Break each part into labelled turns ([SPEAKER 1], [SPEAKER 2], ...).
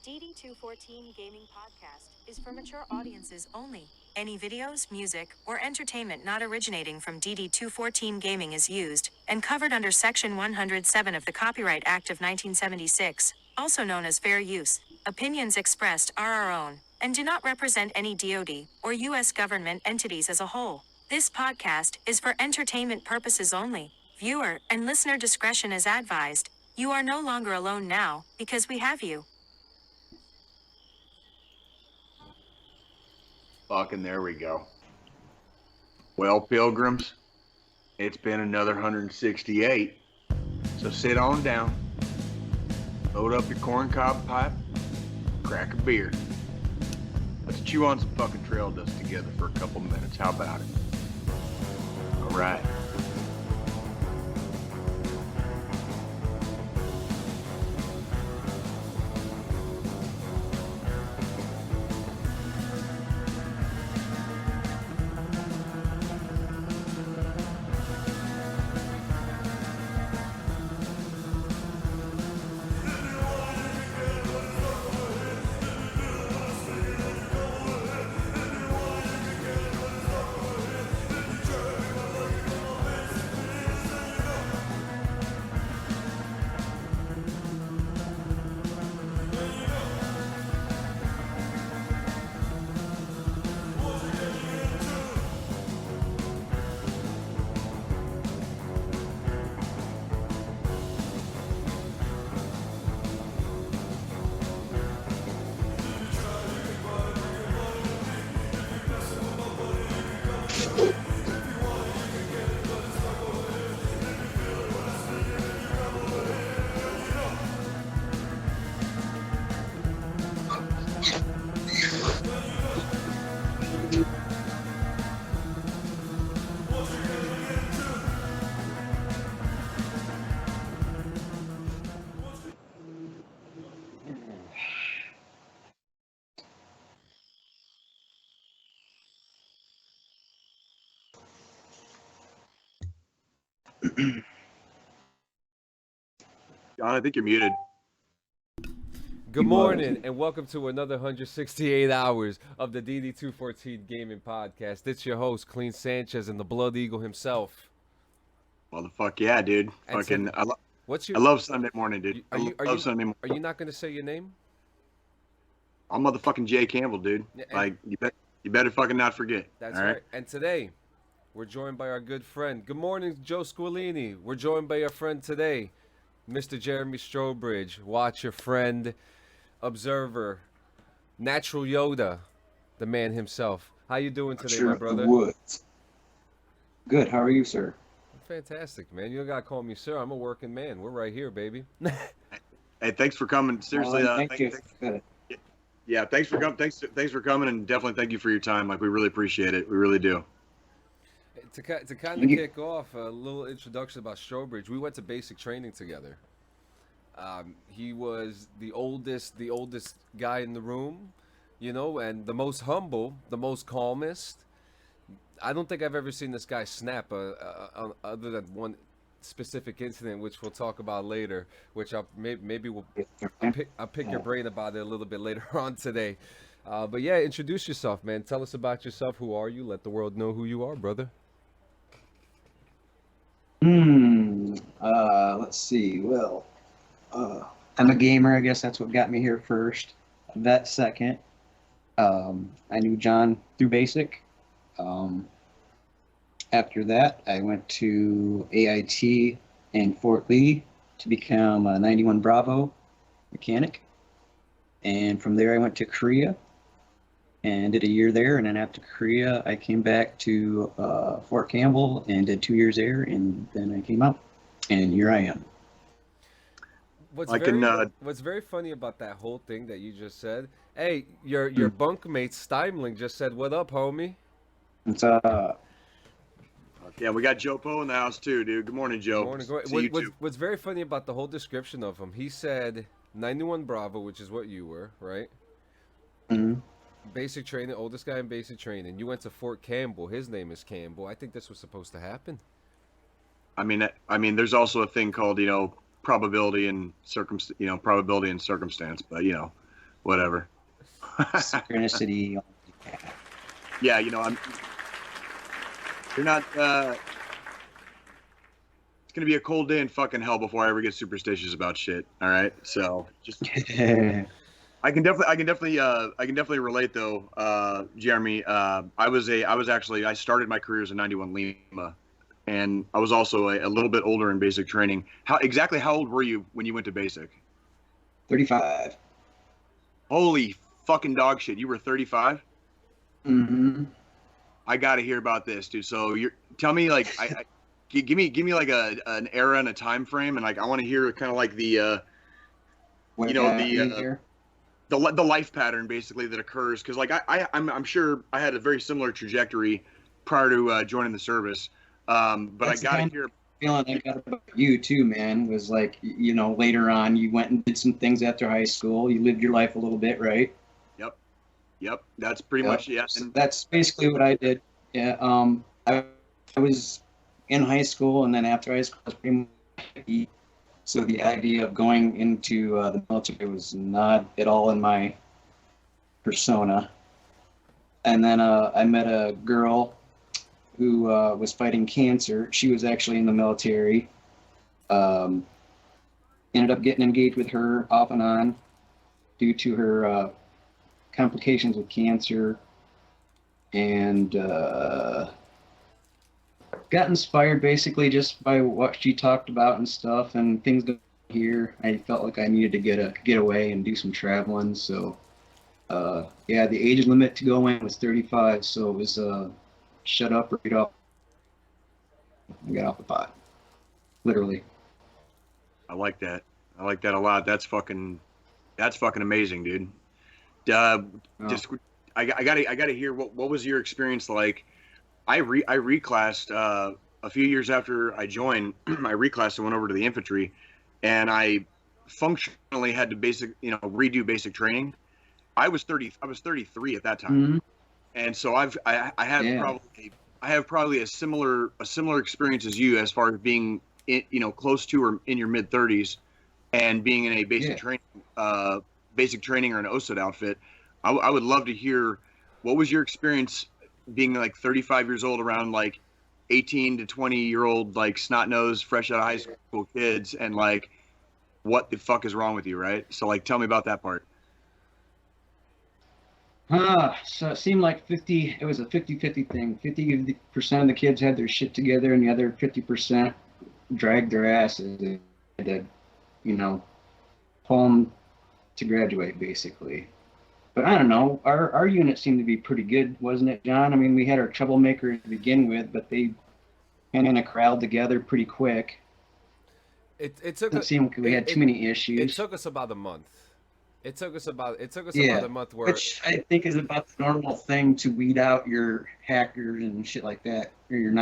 [SPEAKER 1] DD214 Gaming Podcast is for mature audiences only. Any videos, music, or entertainment not originating from DD214 Gaming is used and covered under Section 107 of the Copyright Act of 1976, also known as fair use. Opinions expressed are our own and do not represent any DoD or U.S. government entities as a whole. This podcast is for entertainment purposes only. Viewer and listener discretion is advised. You are no longer alone now because we have you.
[SPEAKER 2] Fucking there we go. Well, pilgrims, it's been another 168. So sit on down, load up your corncob pipe, crack a beer. Let's chew on some fucking trail dust together for a couple minutes. How about it? All right. John, I think you're muted.
[SPEAKER 3] Good morning and welcome to another 168 hours of the DD214 Gaming Podcast. It's your host, Clean Sanchez, and the Blood Eagle himself.
[SPEAKER 2] Motherfuck yeah, dude.
[SPEAKER 3] And
[SPEAKER 2] Fucking,
[SPEAKER 3] I
[SPEAKER 2] I love Sunday morning, dude.
[SPEAKER 3] Are you
[SPEAKER 2] Sunday morning.
[SPEAKER 3] Are you not going to say your name?
[SPEAKER 2] I'm motherfucking Jay Campbell, dude. Like, you better fucking not forget.
[SPEAKER 3] That's right. And today, we're joined by our good friend. Good morning, Joe Squilini. We're joined by our friend today, Mr. Jeremie Strobridge. Watch your friend, observer, natural Yoda, the man himself. How you doing today, my brother?
[SPEAKER 4] Good. How are you, sir?
[SPEAKER 3] Fantastic, man. You don't gotta call me sir. I'm a working man. We're right here, baby.
[SPEAKER 2] Hey, thanks for coming. Seriously,
[SPEAKER 4] thank you.
[SPEAKER 2] Yeah, thanks for coming. Thanks for coming, and definitely thank you for your time. Like, we really appreciate it. We really do.
[SPEAKER 3] To kind of kick off, a little introduction about Strobridge. We went to basic training together. He was the oldest guy in the room, you know, and the most humble, the most calmest. I don't think I've ever seen this guy snap, other than one specific incident, which we'll talk about later. Which I'll pick your brain about it a little bit later on today. But yeah, introduce yourself, man. Tell us about yourself. Who are you? Let the world know who you are, brother.
[SPEAKER 4] Let's see. Well, I'm a gamer. I guess that's what got me here first. That second, I knew John through basic. After that, I went to AIT in Fort Lee to become a 91 Bravo mechanic. And from there, I went to Korea and did a year there. And then after Korea, I came back to Fort Campbell and did 2 years there. And then I came out, and here I am.
[SPEAKER 3] What's very funny about that whole thing that you just said, hey, your bunkmate Steimling just said, "What up, homie?"
[SPEAKER 4] It's
[SPEAKER 2] Yeah, we got Joe Poe in the house too, dude. Good morning, Joe.
[SPEAKER 3] Good morning. What's very funny about the whole description of him, he said 91 Bravo, which is what you were, right?
[SPEAKER 4] Mm-hmm.
[SPEAKER 3] Basic training, oldest guy in basic training. You went to Fort Campbell. His name is Campbell. I think this was supposed to happen.
[SPEAKER 2] I mean, there's also a thing called, probability and circumstance. But whatever.
[SPEAKER 4] Synchronicity.
[SPEAKER 2] Yeah, you know, you're not. It's gonna be a cold day in fucking hell before I ever get superstitious about shit. All right, so just. I can definitely relate though, Jeremy. I started my career as a 91 Lima, and I was also a little bit older in basic training. How old were you when you went to basic?
[SPEAKER 4] 35.
[SPEAKER 2] Holy fucking dog shit! You were 35.
[SPEAKER 4] Mm-hmm.
[SPEAKER 2] I got to hear about this, dude. So tell me, like, give me like an era and a time frame, and like I want to hear kind of like the the life pattern basically that occurs, because like I'm sure I had a very similar trajectory prior to joining the service, but
[SPEAKER 4] That's
[SPEAKER 2] I got to hear.
[SPEAKER 4] Feeling I got about you too, man, was like, later on you went and did some things after high school. You lived your life a little bit, right?
[SPEAKER 2] Yep. That's pretty much, yeah.
[SPEAKER 4] So that's basically what I did. Yeah. I was in high school, and then after high school, I was pretty much. So the idea of going into the military was not at all in my persona. And then I met a girl who was fighting cancer. She was actually in the military. Ended up getting engaged with her off and on due to her complications with cancer. And got inspired basically just by what she talked about and stuff and things going here. I felt like I needed to get away and do some traveling. So the age limit to go in was 35, so it was shut up right off. I got off the pot, literally.
[SPEAKER 2] I like that a lot. That's fucking amazing, dude. Just I gotta hear what was your experience like. I reclassed a few years after I joined. I reclassed and went over to the infantry, and I functionally had to redo basic training. I was 33 at that time,
[SPEAKER 4] Mm-hmm.
[SPEAKER 2] and so I have probably a similar experience as you, as far as being close to or in your mid 30s, and being in a basic training or an OSUT outfit. I would love to hear what was your experience being like 35 years old around like 18 to 20-year-old like snot-nosed fresh out of high school kids, and like what the fuck is wrong with you, right? So like tell me about that part.
[SPEAKER 4] So it seemed like it was a 50-50 thing. 50% of the kids had their shit together, and the other 50% dragged their asses. They had to, pull them to graduate, basically. But I don't know. Our unit seemed to be pretty good, wasn't it, John? I mean, we had our troublemakers to begin with, but they kind of corralled together pretty quick.
[SPEAKER 3] It took.
[SPEAKER 4] It seemed like we had too many issues.
[SPEAKER 3] It took us about a month. It took us about a month.
[SPEAKER 4] Which I think is about the normal thing to weed out your hackers and shit like that, or your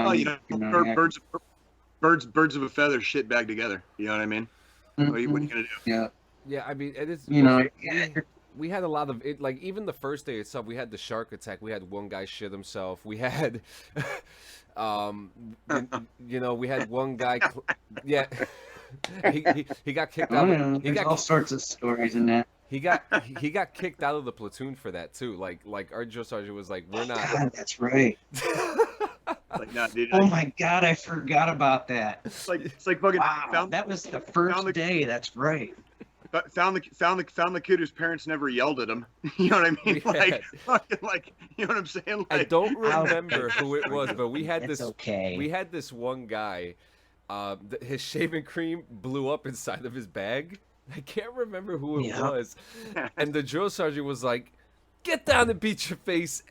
[SPEAKER 2] birds of a feather, shit bagged together. You know what I mean?
[SPEAKER 4] Mm-hmm.
[SPEAKER 2] What are you gonna do?
[SPEAKER 4] Yeah.
[SPEAKER 3] Yeah, I mean, it is. We had a lot of it. Like even the first day itself, we had the shark attack. We had one guy shit himself. We had, we had one guy. Yeah, he got kicked out.
[SPEAKER 4] There's all sorts of stories in that.
[SPEAKER 3] He got kicked out of the platoon for that too. Like our drill sergeant was like, "We're not."
[SPEAKER 4] God, that's right.
[SPEAKER 2] Like, nah, dude,
[SPEAKER 4] oh my God, I forgot about that.
[SPEAKER 2] It's like fucking.
[SPEAKER 4] Wow, that was the first day. That's right.
[SPEAKER 2] Found the kid whose parents never yelled at him. You know what I mean? Like, you know what I'm saying? Like,
[SPEAKER 3] I don't remember who it was, but we had this.
[SPEAKER 4] Okay.
[SPEAKER 3] We had this one guy. His shaving cream blew up inside of his bag. I can't remember who it was, and the drill sergeant was like, "Get down and beat your face,"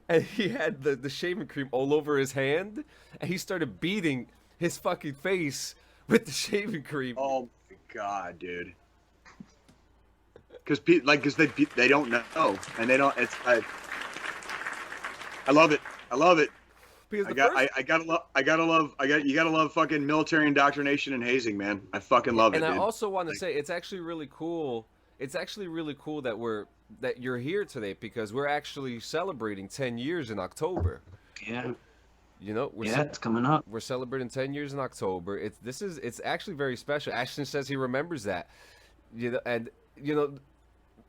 [SPEAKER 3] and he had the shaving cream all over his hand, and he started beating his fucking face with the shaving cream.
[SPEAKER 2] Oh my God, dude. Because they don't know, and they don't. I love it. I love it. You gotta love fucking military indoctrination and hazing, man. I fucking love it.
[SPEAKER 3] And I
[SPEAKER 2] dude.
[SPEAKER 3] also want to say it's actually really cool. It's actually really cool that you're here today, because we're actually celebrating 10 years in October.
[SPEAKER 4] Yeah.
[SPEAKER 3] It's
[SPEAKER 4] coming up.
[SPEAKER 3] We're celebrating 10 years in October. It's actually very special. Ashton says he remembers that.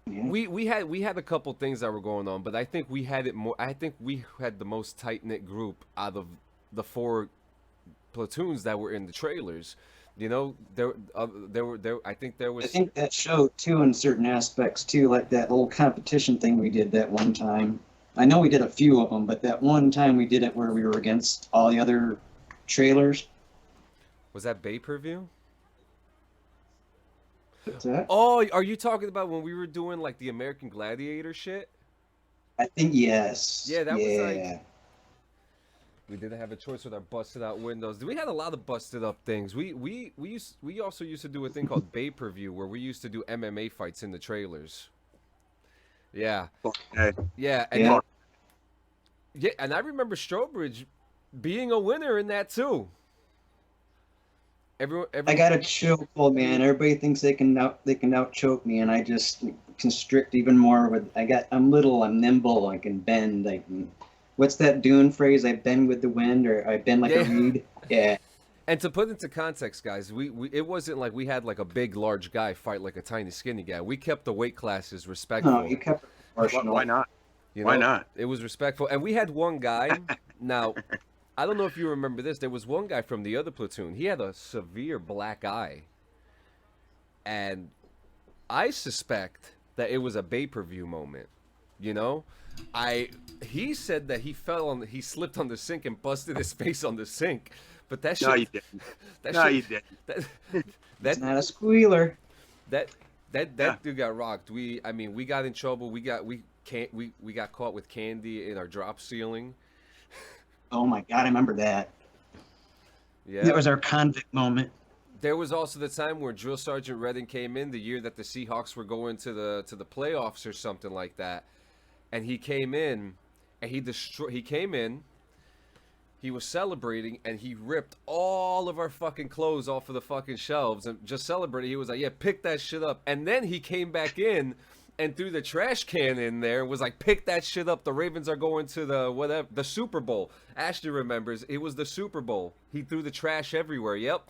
[SPEAKER 4] Yeah.
[SPEAKER 3] We had a couple things that were going on, but I think we had it more. I think we had the most tight knit group out of the 4 platoons that were in the trailers. You know, there. I think there
[SPEAKER 4] I
[SPEAKER 3] was.
[SPEAKER 4] think that showed too in certain aspects too, like that little competition thing we did that one time. I know we did a few of them, but that one time we did it where we were against all the other trailers.
[SPEAKER 3] Was that Bay per view?
[SPEAKER 4] What's that?
[SPEAKER 3] Oh, are you talking about when we were doing like the American Gladiator shit?
[SPEAKER 4] I think yes.
[SPEAKER 3] Yeah, that was like. We didn't have a choice with our busted out windows. We had a lot of busted up things. We also used to do a thing called Bay per view where we used to do MMA fights in the trailers. Yeah.
[SPEAKER 2] Okay.
[SPEAKER 3] Yeah, and
[SPEAKER 4] Yeah.
[SPEAKER 3] yeah, and I remember Strobridge being a winner in that too. Everyone
[SPEAKER 4] I got a chokehold, man. Everybody thinks they can out choke me, and I just constrict even more. I'm little, I'm nimble, I can bend. What's that Dune phrase? I bend with the wind, or I bend like a reed. Yeah.
[SPEAKER 3] And to put into context, guys, we it wasn't like we had like a big, large guy fight like a tiny, skinny guy. We kept the weight classes respectful.
[SPEAKER 4] No, you kept it proportional.
[SPEAKER 2] Why not?
[SPEAKER 3] You
[SPEAKER 2] Why
[SPEAKER 3] know?
[SPEAKER 2] not?
[SPEAKER 3] It was respectful, and we had one guy. Now, I don't know if you remember this. There was one guy from the other platoon. He had a severe black eye, and I suspect that it was a pay-per-view moment. You know, he said that he slipped on the sink and busted his face on the sink. But that shit,
[SPEAKER 2] No, you didn't. No, you didn't.
[SPEAKER 4] It's not a squealer.
[SPEAKER 3] That
[SPEAKER 2] Yeah.
[SPEAKER 3] dude got rocked. We got in trouble. We got caught with candy in our drop ceiling.
[SPEAKER 4] Oh my God, I remember that.
[SPEAKER 3] Yeah.
[SPEAKER 4] That was our convict moment.
[SPEAKER 3] There was also the time where Drill Sergeant Redding came in the year that the Seahawks were going to the playoffs or something like that, and he came in and he came in. He was celebrating, and he ripped all of our fucking clothes off of the fucking shelves and just celebrated. He was like, yeah, pick that shit up. And then he came back in and threw the trash can in there and was like, pick that shit up. The Ravens are going to the Super Bowl. Ashley remembers. It was the Super Bowl. He threw the trash everywhere. Yep.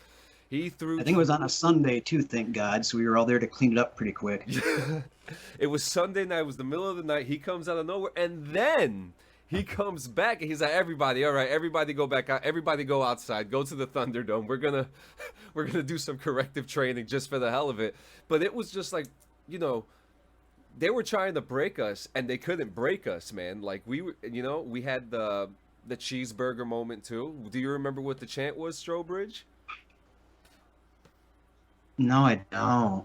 [SPEAKER 3] He threw...
[SPEAKER 4] I think it was on a Sunday, too, thank God, so we were all there to clean it up pretty quick.
[SPEAKER 3] It was Sunday night. It was the middle of the night. He comes out of nowhere, and then... he comes back and he's like, everybody, all right, everybody go back out, everybody go outside, go to the Thunderdome. We're gonna do some corrective training just for the hell of it. But it was just like, you know, they were trying to break us and they couldn't break us, man. Like we had the cheeseburger moment too. Do you remember what the chant was, Strobridge?
[SPEAKER 4] No, I don't.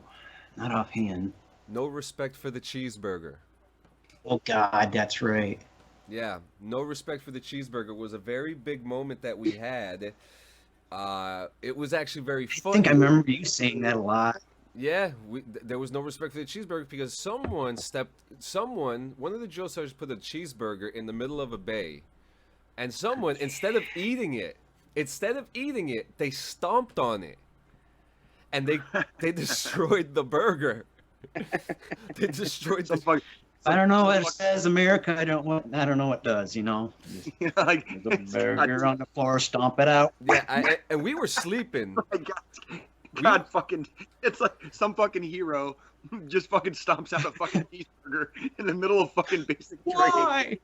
[SPEAKER 4] Not offhand.
[SPEAKER 3] No respect for the cheeseburger.
[SPEAKER 4] Oh God, that's right.
[SPEAKER 3] Yeah, no respect for the cheeseburger was a very big moment that we had. It was actually very
[SPEAKER 4] I
[SPEAKER 3] funny.
[SPEAKER 4] think I remember you saying that a lot.
[SPEAKER 3] Yeah, there was no respect for the cheeseburger because one of the drill sergeants put a cheeseburger in the middle of a bay, and someone instead of eating it, they stomped on it, and they destroyed the burger. They destroyed the.
[SPEAKER 4] I don't know what it says, America. I don't know what does. You know,
[SPEAKER 2] Like,
[SPEAKER 4] the burger on the floor, stomp it out.
[SPEAKER 3] Yeah, and we were sleeping.
[SPEAKER 2] God fucking, it's like some fucking hero just fucking stomps out a fucking cheeseburger in the middle of fucking basic training.
[SPEAKER 4] Why?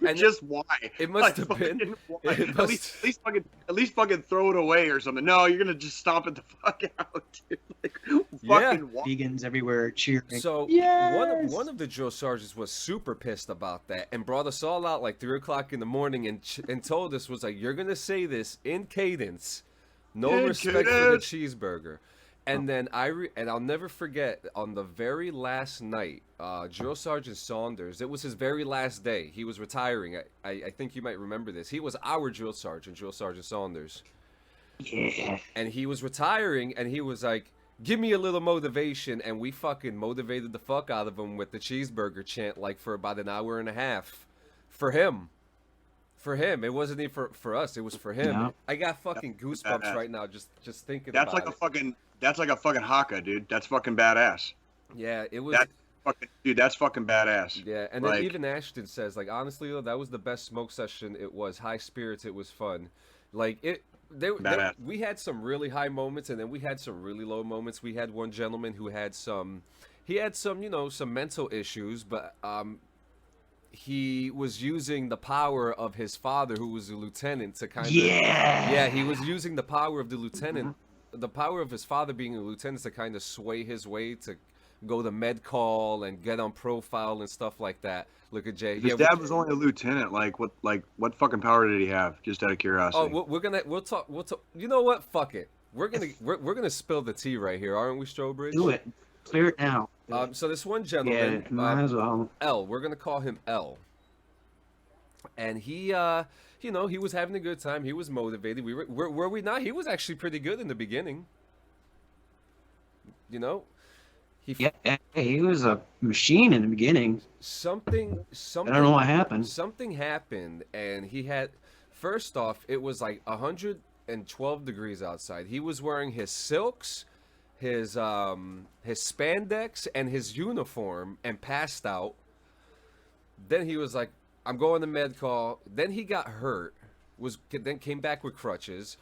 [SPEAKER 3] And
[SPEAKER 2] Just why?
[SPEAKER 3] It must have
[SPEAKER 2] fucking
[SPEAKER 3] been.
[SPEAKER 2] why?
[SPEAKER 3] It
[SPEAKER 2] At least fucking throw it away or something. No, you're gonna just stomp it the fuck out, dude. Like,
[SPEAKER 3] Yeah.
[SPEAKER 2] fucking why?
[SPEAKER 4] Vegans everywhere cheering.
[SPEAKER 3] So
[SPEAKER 4] Yes!
[SPEAKER 3] one of the drill sergeants was super pissed about that and brought us all out like 3 o'clock in the morning and told us, was like, you're gonna say this in cadence, no
[SPEAKER 2] In
[SPEAKER 3] respect for the
[SPEAKER 2] cadence.
[SPEAKER 3] cheeseburger. And then I'll never forget, on the very last night, Drill Sergeant Saunders, it was his very last day. He was retiring. I think you might remember this. He was our Drill Sergeant Saunders.
[SPEAKER 4] Yeah.
[SPEAKER 3] And he was retiring, and he was like, give me a little motivation. And we fucking motivated the fuck out of him with the cheeseburger chant, like, for about an hour and a half. For him. It wasn't even for us. It was for him.
[SPEAKER 4] Yeah.
[SPEAKER 3] I got fucking goosebumps right now just thinking
[SPEAKER 2] That's
[SPEAKER 3] about
[SPEAKER 2] like
[SPEAKER 3] it.
[SPEAKER 2] that's like a fucking haka, dude. That's fucking badass.
[SPEAKER 3] Yeah, it was.
[SPEAKER 2] That's fucking badass.
[SPEAKER 3] Yeah, and
[SPEAKER 2] like,
[SPEAKER 3] then even Ashton says, like, honestly though, that was the best smoke session. It was high spirits. It was fun. Like we had some really high moments, and then we had some really low moments. We had one gentleman who had some he had some, some mental issues, but he was using the power of his father, who was a lieutenant, to kind of
[SPEAKER 4] Yeah.
[SPEAKER 3] he was using the power of the lieutenant, the power of his father being a lieutenant, to kind of sway his way to go to med call and get on profile and stuff like that. Look at Jay.
[SPEAKER 2] His dad was only a lieutenant. What fucking power did he have? Just out of curiosity.
[SPEAKER 3] Oh, we'll talk. You know what? Fuck it. We're gonna spill the tea right here, aren't we, Strobridge?
[SPEAKER 4] Do it. Clear it now.
[SPEAKER 3] So this one
[SPEAKER 4] Yeah,
[SPEAKER 3] gentleman,
[SPEAKER 4] might as well.
[SPEAKER 3] L, we're gonna call him L, and he, he was having a good time. He was motivated. Were we not? He was actually pretty good in the beginning.
[SPEAKER 4] Yeah, he was a machine in the beginning.
[SPEAKER 3] Something.
[SPEAKER 4] I don't know what happened.
[SPEAKER 3] Something happened, and he had. First off, it was like 112 degrees outside. He was wearing his silks, his spandex, and his uniform, and passed out. Then he was like, "I'm going to med call." Then he got hurt. Then came back with crutches.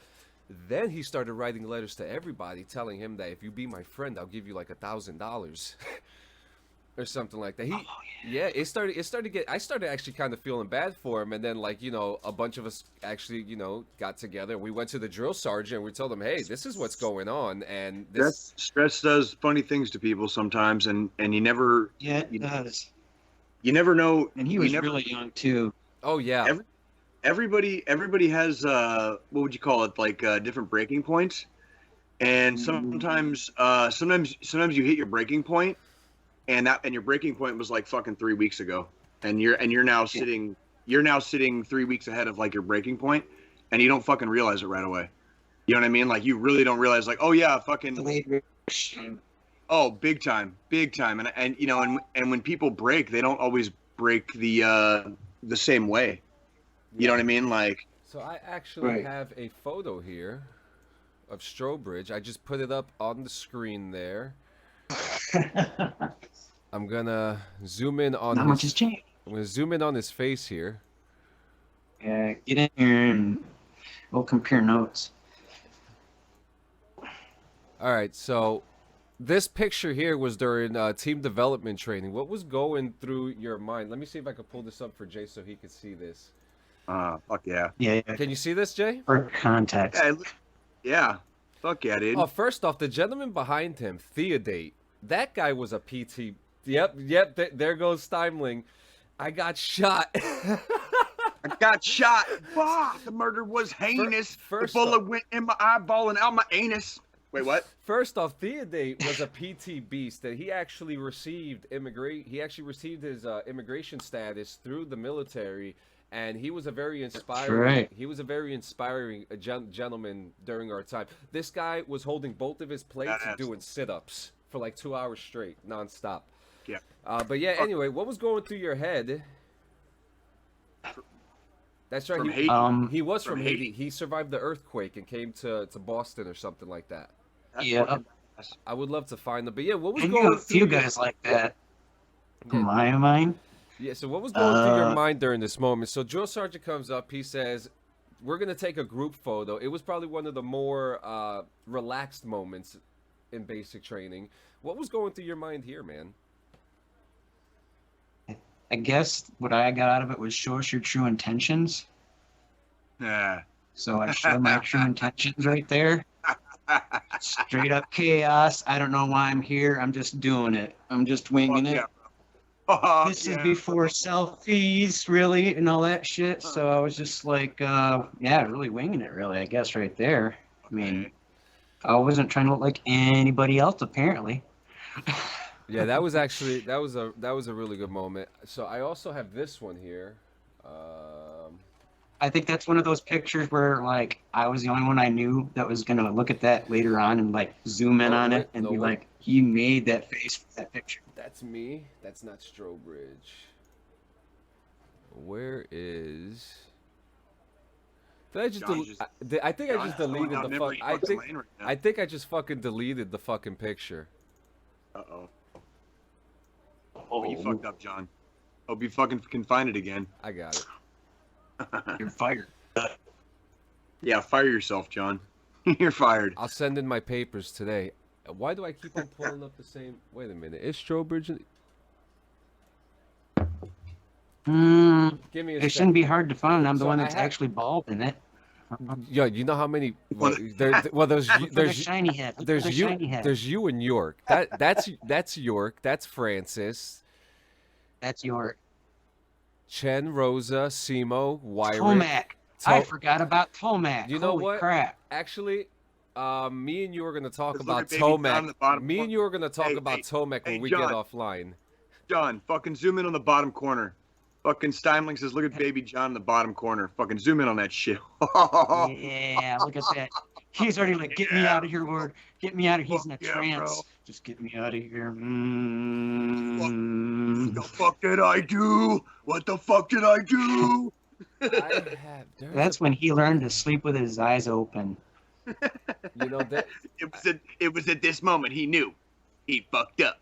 [SPEAKER 3] Then he started writing letters to everybody, telling him that if you be my friend, I'll give you like $1,000 or something like that. It started I started actually kind of feeling bad for him, and then a bunch of us actually got together. We went to the drill sergeant. And we told him, hey, this is what's going on, and this
[SPEAKER 2] stress does funny things to people sometimes, and you never
[SPEAKER 4] It does.
[SPEAKER 2] You never know.
[SPEAKER 4] And he was really young too.
[SPEAKER 3] Oh yeah.
[SPEAKER 2] Everybody has what would you call it, different breaking points, and sometimes you hit your breaking point, and your breaking point was like fucking 3 weeks ago, and you're now sitting 3 weeks ahead of your breaking point, and you don't fucking realize it right away. You know what I mean? You really don't realize oh yeah, fucking oh, big time, and when people break, they don't always break the same way. You know what I mean?
[SPEAKER 3] So I actually have a photo here of Strobridge. I just put it up on the screen there. I'm gonna zoom in on.
[SPEAKER 4] Not much has changed.
[SPEAKER 3] I'm gonna zoom in on his face here.
[SPEAKER 4] Yeah, get in here and we'll compare notes.
[SPEAKER 3] All right, so this picture here was during team development training. What was going through your mind? Let me see if I can pull this up for Jay so he can see this.
[SPEAKER 2] Fuck yeah.
[SPEAKER 4] Yeah.
[SPEAKER 3] Can you see this, Jay?
[SPEAKER 4] For context.
[SPEAKER 2] Yeah. Fuck yeah, dude.
[SPEAKER 3] Oh, first off, the gentleman behind him, Theodate, that guy was a PT. Yep. There goes Steimling. I got shot.
[SPEAKER 2] I got shot. Bah, the murder was heinous. The bullet went in my eyeball and out my anus. Wait, what?
[SPEAKER 3] First off, Theodate was a PT beast. That he actually received his immigration status through the military. And he was a very inspiring.
[SPEAKER 4] Right.
[SPEAKER 3] He was a very inspiring gentleman during our time. This guy was holding both of his plates and doing sit-ups for 2 hours straight, nonstop.
[SPEAKER 2] Yeah.
[SPEAKER 3] But yeah. Anyway, what was going through your head? That's right. He was from Haiti. He survived the earthquake and came to Boston or something like that.
[SPEAKER 4] Yeah.
[SPEAKER 3] I would love to find them. But yeah, what was
[SPEAKER 4] I
[SPEAKER 3] going
[SPEAKER 4] knew a
[SPEAKER 3] through
[SPEAKER 4] few guys like that. My mind.
[SPEAKER 3] Yeah, so what was going through your mind during this moment? So drill sergeant comes up, he says, we're going to take a group photo. It was probably one of the more relaxed moments in basic training. What was going through your mind here, man?
[SPEAKER 4] I guess what I got out of it was show us your true intentions.
[SPEAKER 2] Yeah.
[SPEAKER 4] So I showed my true intentions right there. Straight up chaos. I don't know why I'm here. I'm just doing it. I'm just winging it. This is before selfies, really, and all that shit. So I was just really winging it, really, I guess, right there. I mean, I wasn't trying to look like anybody else, apparently.
[SPEAKER 3] Yeah, that was a really good moment. So I also have this one here.
[SPEAKER 4] I think that's one of those pictures where I was the only one I knew that was gonna look at that later on and zoom in on it and be like, he made that face for that picture.
[SPEAKER 3] That's me. That's not Strobridge. Where is? Did I just? I think I just deleted the fuck. I think I just fucking deleted the fucking picture.
[SPEAKER 2] Uh-oh. Oh, you fucked up, John. Hope you fucking can find it again.
[SPEAKER 3] I got it.
[SPEAKER 4] You're fired.
[SPEAKER 2] Yeah, fire yourself, John. You're fired.
[SPEAKER 3] I'll send in my papers today. Why do I keep on pulling up the same? Wait a minute. Is Strobridge? Give me a
[SPEAKER 4] It
[SPEAKER 3] sec.
[SPEAKER 4] shouldn't be hard to find. I'm the
[SPEAKER 3] So
[SPEAKER 4] one
[SPEAKER 3] I
[SPEAKER 4] that's
[SPEAKER 3] have-
[SPEAKER 4] actually bald in it.
[SPEAKER 3] Yeah, you know how many? Well, there's
[SPEAKER 4] Look for the
[SPEAKER 3] there's
[SPEAKER 4] shiny head. Look for
[SPEAKER 3] there's
[SPEAKER 4] the
[SPEAKER 3] you
[SPEAKER 4] shiny head.
[SPEAKER 3] there's you and York. That's York. That's Francis.
[SPEAKER 4] That's your
[SPEAKER 3] Chen, Rosa, Simo, Wyrick.
[SPEAKER 4] Tomac. I forgot about Tomac.
[SPEAKER 3] You know
[SPEAKER 4] Holy
[SPEAKER 3] what?
[SPEAKER 4] crap.
[SPEAKER 3] Actually, me and you are gonna talk
[SPEAKER 2] Look
[SPEAKER 3] about
[SPEAKER 2] at Baby John
[SPEAKER 3] Tomac.
[SPEAKER 2] in the bottom
[SPEAKER 3] Me and you are gonna talk
[SPEAKER 2] Hey,
[SPEAKER 3] about
[SPEAKER 2] hey,
[SPEAKER 3] Tomac when
[SPEAKER 2] hey,
[SPEAKER 3] we
[SPEAKER 2] John.
[SPEAKER 3] get offline.
[SPEAKER 2] John, fucking zoom in on the bottom corner. Fucking Steinling says, look at Baby John in the bottom corner. Fucking zoom in on that shit.
[SPEAKER 4] Yeah, look at that. He's already like, get me out of here, Lord. Get me out of here. He's in a
[SPEAKER 2] Fuck yeah,
[SPEAKER 4] trance.
[SPEAKER 2] bro.
[SPEAKER 4] Just get me out of here.
[SPEAKER 2] What the fuck did I do? What the fuck did I do?
[SPEAKER 4] That's when he learned to sleep with his eyes open.
[SPEAKER 3] You know that.
[SPEAKER 2] It was at this moment he knew. He fucked up.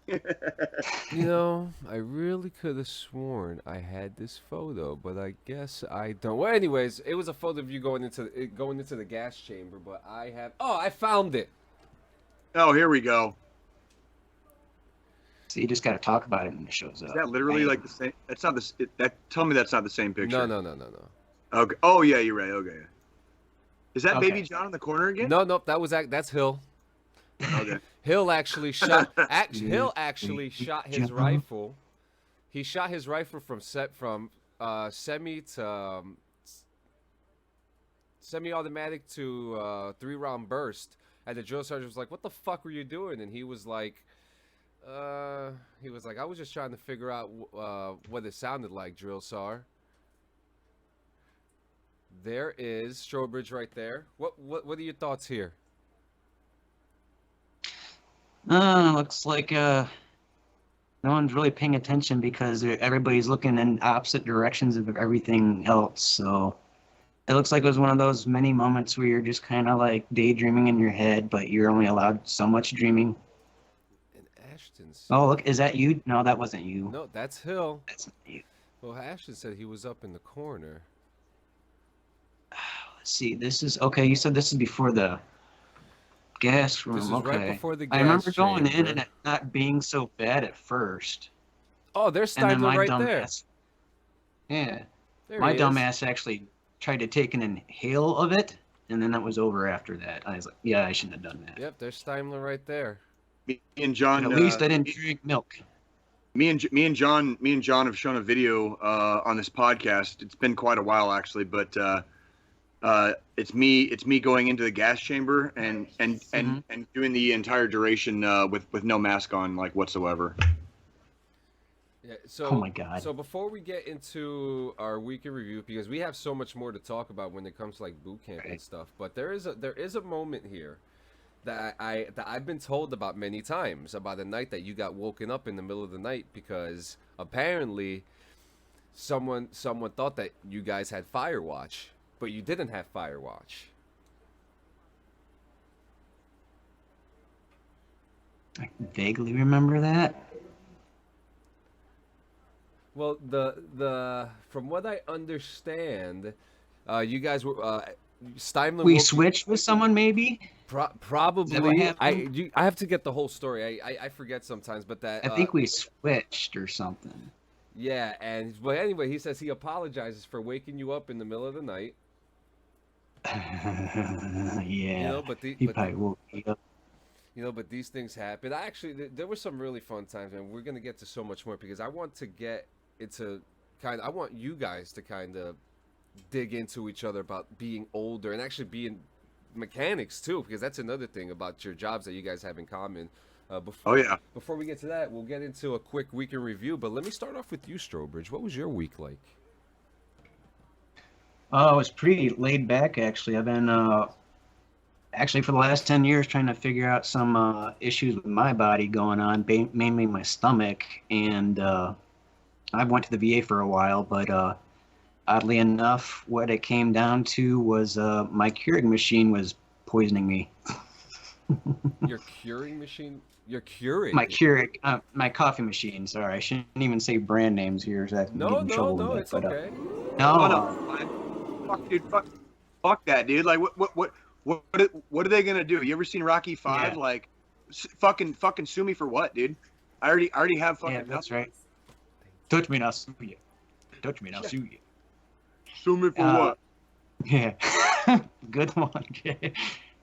[SPEAKER 3] You know, I really could have sworn I had this photo, but I guess I don't. Well, anyways, it was a photo of you going into the gas chamber, but I have. Oh, I found it.
[SPEAKER 2] Oh, here we go.
[SPEAKER 4] So you just got to talk about it when it shows up.
[SPEAKER 2] Is that literally
[SPEAKER 4] Bam.
[SPEAKER 2] like the same? That's not the. Tell me that's not the same picture.
[SPEAKER 3] No.
[SPEAKER 2] Okay. Oh yeah, you're right. Okay. Is that
[SPEAKER 4] Okay.
[SPEAKER 2] Baby John in the corner again?
[SPEAKER 3] No, that's Hill.
[SPEAKER 2] Okay.
[SPEAKER 3] Hill actually shot. Hill actually shot his rifle. He shot his rifle from semi to semi-automatic to 3-round burst, and the drill sergeant was like, "What the fuck were you doing?" And he was like, "I was just trying to figure out what it sounded like, drill sar." There is Strobridge right there. What are your thoughts here?
[SPEAKER 4] Looks like no one's really paying attention because everybody's looking in opposite directions of everything else. So it looks like it was one of those many moments where you're just kind of like daydreaming in your head, but you're only allowed so much dreaming.
[SPEAKER 3] And Ashton said,
[SPEAKER 4] Oh, look, is that you? No, that wasn't you.
[SPEAKER 3] no, that's Hill.
[SPEAKER 4] That's not you.
[SPEAKER 3] Well, Ashton said he was up in the corner.
[SPEAKER 4] Let's see. This is okay. You said this is before the gas room.
[SPEAKER 3] This is
[SPEAKER 4] okay.
[SPEAKER 3] right before the
[SPEAKER 4] I
[SPEAKER 3] gas
[SPEAKER 4] remember going in
[SPEAKER 3] chamber.
[SPEAKER 4] and it not being so bad at first.
[SPEAKER 3] Oh, there's
[SPEAKER 4] And then
[SPEAKER 3] Steindler
[SPEAKER 4] my
[SPEAKER 3] right
[SPEAKER 4] dumbass.
[SPEAKER 3] there.
[SPEAKER 4] Yeah.
[SPEAKER 3] There
[SPEAKER 4] My
[SPEAKER 3] he is.
[SPEAKER 4] dumbass actually tried to take an inhale of it, and then that was over after that. I was like, yeah, I shouldn't have done that.
[SPEAKER 3] Yep, there's Steindler right there.
[SPEAKER 2] Me and John.
[SPEAKER 4] At least I didn't drink milk.
[SPEAKER 2] Me and John have shown a video on this podcast. It's been quite a while actually, but it's me going into the gas chamber and doing the entire duration with no mask on like whatsoever.
[SPEAKER 3] Yeah, so,
[SPEAKER 4] Oh my God.
[SPEAKER 3] So before we get into our week in review, because we have so much more to talk about when it comes to like boot camp and
[SPEAKER 4] Right.
[SPEAKER 3] stuff, but there is a moment here that I've been told about many times about a night that you got woken up in the middle of the night because apparently someone thought that you guys had Firewatch, but you didn't have Firewatch.
[SPEAKER 4] I vaguely remember that.
[SPEAKER 3] Well, the from what I understand, you guys were Steinle.
[SPEAKER 4] We switched with someone, maybe.
[SPEAKER 3] Probably. I
[SPEAKER 4] happened?
[SPEAKER 3] I have to get the whole story. I forget sometimes, but that
[SPEAKER 4] I think we switched or something.
[SPEAKER 3] yeah. And but anyway, he says he apologizes for waking you up in the middle of the night.
[SPEAKER 4] Yeah.
[SPEAKER 3] You know, but
[SPEAKER 4] He probably woke me up.
[SPEAKER 3] you know, but these things happen. Actually, there were some really fun times, and we're gonna get to so much more because I want to get into I want you guys to kind of dig into each other about being older and actually being mechanics too, because that's another thing about your jobs that you guys have in common. Before we get to that, we'll get into a quick week in review. But let me start off with you, Strobridge. What was your week like?
[SPEAKER 4] Oh, it was pretty laid back, actually. I've been, actually, for the last 10 years trying to figure out some issues with my body going on, mainly my stomach. And I went to the VA for a while, but oddly enough, what it came down to was my Keurig machine was poisoning me.
[SPEAKER 3] Your curing machine? Your Keurig?
[SPEAKER 4] My Keurig, my coffee machine. Sorry, I shouldn't even say brand names here, so I can get in trouble with it.
[SPEAKER 3] It's
[SPEAKER 4] but,
[SPEAKER 3] okay.
[SPEAKER 2] Fuck, dude, fuck that, dude. Like, what are they gonna do? You ever seen Rocky V?
[SPEAKER 4] Yeah.
[SPEAKER 2] Like, fucking sue me for what, dude? I already have fucking.
[SPEAKER 4] Yeah, that's right. Touch me, now sue you. Touch me, now sue you.
[SPEAKER 2] Sue me for what?
[SPEAKER 4] Yeah. Good one, Jay.
[SPEAKER 2] Dude,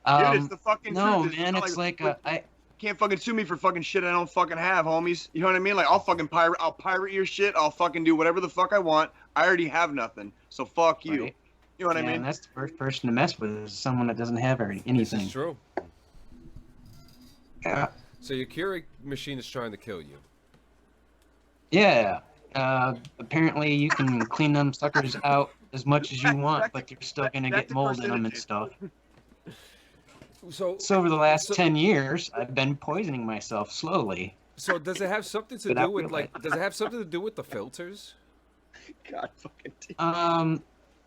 [SPEAKER 2] it's the fucking
[SPEAKER 4] no,
[SPEAKER 2] truth.
[SPEAKER 4] man, it's like I
[SPEAKER 2] can't fucking sue me for fucking shit I don't fucking have, homies. You know what I mean? Like I'll pirate your shit. I'll fucking do whatever the fuck I want. I already have nothing, so fuck you.
[SPEAKER 4] Right.
[SPEAKER 2] You know what I
[SPEAKER 4] Yeah,
[SPEAKER 2] mean?
[SPEAKER 4] and that's the first person to mess with is someone that doesn't have anything.
[SPEAKER 3] This is true.
[SPEAKER 4] Yeah.
[SPEAKER 3] So your Keurig machine is trying to kill you.
[SPEAKER 4] Yeah. Apparently you can clean them suckers out as much as you want, but you're still gonna get mold in them and stuff.
[SPEAKER 3] So
[SPEAKER 4] over the last 10 years, I've been poisoning myself slowly.
[SPEAKER 3] So does it have something to do with does it have something to do with the filters?
[SPEAKER 2] God fucking damn.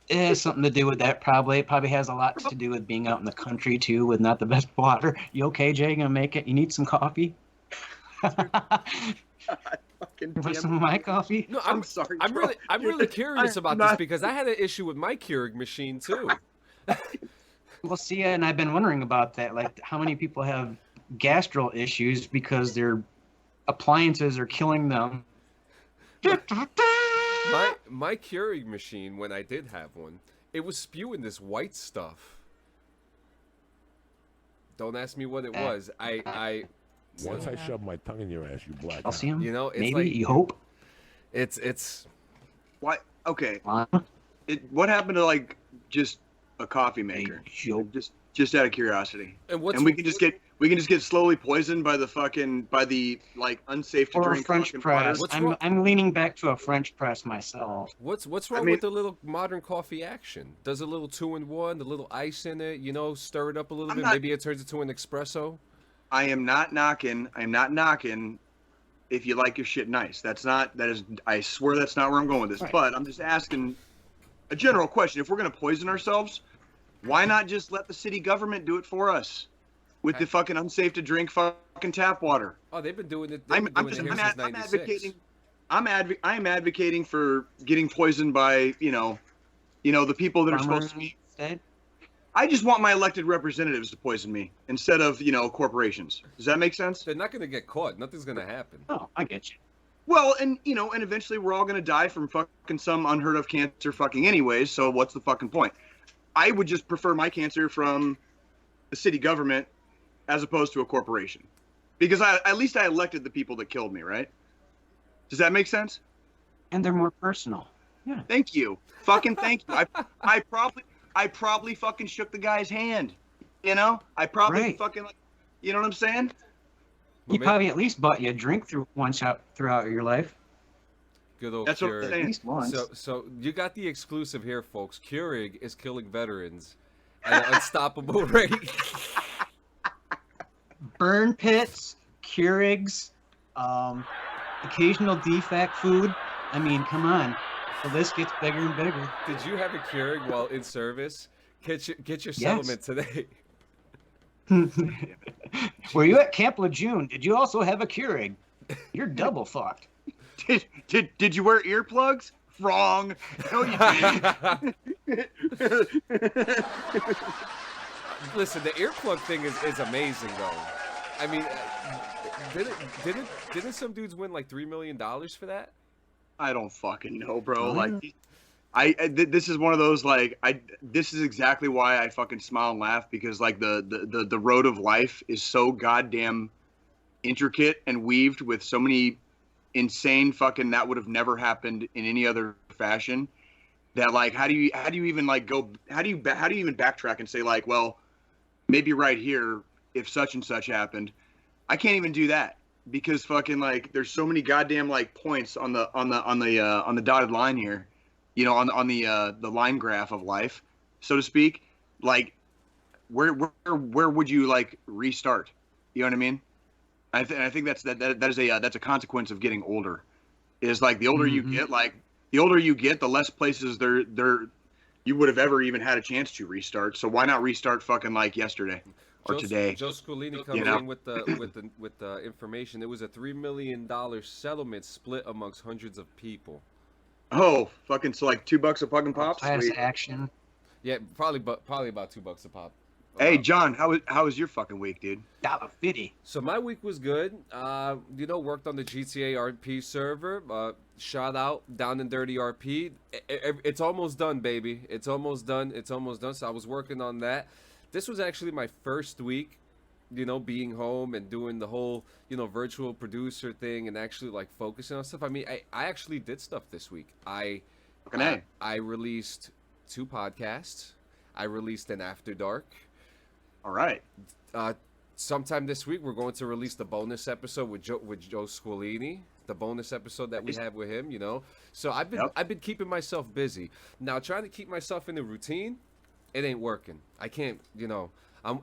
[SPEAKER 4] It has something to do with that probably. It probably has a lot to do with being out in the country too, with not the best water. You okay, Jay? Gonna make it? You need some coffee? Want some of my coffee?
[SPEAKER 3] No,
[SPEAKER 2] I'm sorry.
[SPEAKER 3] I'm
[SPEAKER 2] bro.
[SPEAKER 3] really curious about this because I had an issue with my Keurig machine too.
[SPEAKER 4] Well, see, and I've been wondering about that. Like, how many people have gastro issues because their appliances are killing them?
[SPEAKER 3] My Keurig machine, when I did have one, it was spewing this white stuff. Don't ask me what it was.
[SPEAKER 5] Once I shove my tongue in your ass, you black out.
[SPEAKER 4] I'll see him.
[SPEAKER 3] You know, it's
[SPEAKER 4] maybe
[SPEAKER 3] like,
[SPEAKER 4] you hope.
[SPEAKER 3] It's.
[SPEAKER 2] Why? Okay. What happened to like just a coffee maker? Just out of curiosity.
[SPEAKER 3] And
[SPEAKER 2] we can just get slowly poisoned by the like unsafe to
[SPEAKER 4] Or a
[SPEAKER 2] drink
[SPEAKER 4] French press.
[SPEAKER 2] water.
[SPEAKER 4] I'm leaning back to a French press myself.
[SPEAKER 3] What's wrong with the little modern coffee action? Does a little 2-in-1, the little ice in it, you know, stir it up a little bit. Maybe it turns into an espresso.
[SPEAKER 2] I am not knocking if you like your shit nice. I swear that's not where I'm going with this.
[SPEAKER 4] Right.
[SPEAKER 2] But I'm just asking a general question. If we're going to poison ourselves, why not just let the city government do it for us with the fucking unsafe to drink fucking tap water?
[SPEAKER 3] Oh, they've been doing it.
[SPEAKER 2] I'm advocating for getting poisoned by, you know, the people that are supposed to be.
[SPEAKER 4] Instead?
[SPEAKER 2] I just want my elected representatives to poison me instead of, corporations. Does that make sense?
[SPEAKER 3] They're not going to get caught. Nothing's going to happen.
[SPEAKER 4] Oh, I get you.
[SPEAKER 2] Well, and eventually we're all going to die from fucking some unheard of cancer fucking anyways, so what's the fucking point? I would just prefer my cancer from the city government as opposed to a corporation. Because at least I elected the people that killed me, right? Does that make sense?
[SPEAKER 4] And they're more personal. Yeah.
[SPEAKER 2] Thank you. Fucking thank you. I probably fucking shook the guy's hand. I probably fucking, you know what I'm saying?
[SPEAKER 4] He probably at least bought you a drink throughout your life.
[SPEAKER 3] Good old
[SPEAKER 2] That's
[SPEAKER 3] Keurig.
[SPEAKER 2] what I'm saying.
[SPEAKER 4] At least once.
[SPEAKER 3] So you got the exclusive here, folks. Keurig is killing veterans at an unstoppable rate.
[SPEAKER 4] Burn pits, Keurigs, occasional defect food. I mean, come on. The list gets bigger and bigger.
[SPEAKER 3] Did you have a Keurig while in service? Get your settlement today.
[SPEAKER 4] Were you at Camp Lejeune? Did you also have a Keurig? You're double fucked.
[SPEAKER 2] Did you wear earplugs? Wrong. No, you didn't.
[SPEAKER 3] Listen, the earplug thing is amazing, though. I mean, didn't some dudes win like $3 million for that?
[SPEAKER 2] I don't fucking know, bro. Like, this is one of those this is exactly why I fucking smile and laugh, because like the road of life is so goddamn intricate and weaved with so many insane fucking that would have never happened in any other fashion, that like how do you even like go how do you even backtrack and say like, well, maybe right here if such and such happened. I can't even do that, because fucking like there's so many goddamn like points on the dotted line here, on the line graph of life, so to speak. Like where would you like restart? You know what I mean? I think that's a consequence of getting older. Is like the older you get, the less places there you would have ever even had a chance to restart. So why not restart fucking like yesterday or today?
[SPEAKER 3] Joe Scolini comes in with the information. It was a $3 million settlement split amongst hundreds of people.
[SPEAKER 2] Oh, fucking, so like $2 a fucking pop.
[SPEAKER 4] Class action.
[SPEAKER 3] Yeah, probably about $2 a pop.
[SPEAKER 2] Hey, John, how was your fucking week, dude?
[SPEAKER 4] $1.50.
[SPEAKER 3] So my week was good. Worked on the GTA RP server. Shout out down and dirty RP. It's almost done, baby. It's almost done. It's almost done. So I was working on that. This was actually my first week, being home and doing the whole, virtual producer thing and actually like focusing on stuff. I mean, I actually did stuff this week. I released 2 podcasts. I released an After Dark.
[SPEAKER 2] All right.
[SPEAKER 3] Sometime this week, we're going to release the bonus episode with Joe Squilini, the bonus episode that we have with him. So I've been keeping myself busy. Now, trying to keep myself in a routine, it ain't working. I can't.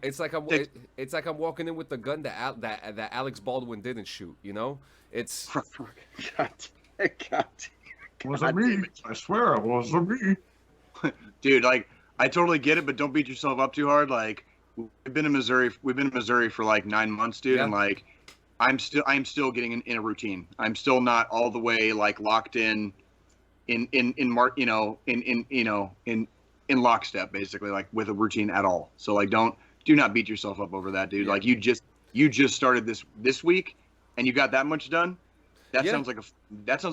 [SPEAKER 3] It's like I'm walking in with the gun that Alex Baldwin didn't shoot. It's.
[SPEAKER 2] God.
[SPEAKER 5] Wasn't me. I swear it wasn't me.
[SPEAKER 2] Dude, like, I totally get it, but don't beat yourself up too hard. Like, we've been in Missouri for like 9 months, dude,
[SPEAKER 3] Yeah.
[SPEAKER 2] and like, I'm still getting in a routine. I'm still not all the way like locked in lockstep, basically, like with a routine at all. So like, do not beat yourself up over that, dude.
[SPEAKER 3] Yeah.
[SPEAKER 2] Like, you just started this week, and you got that much done. That sounds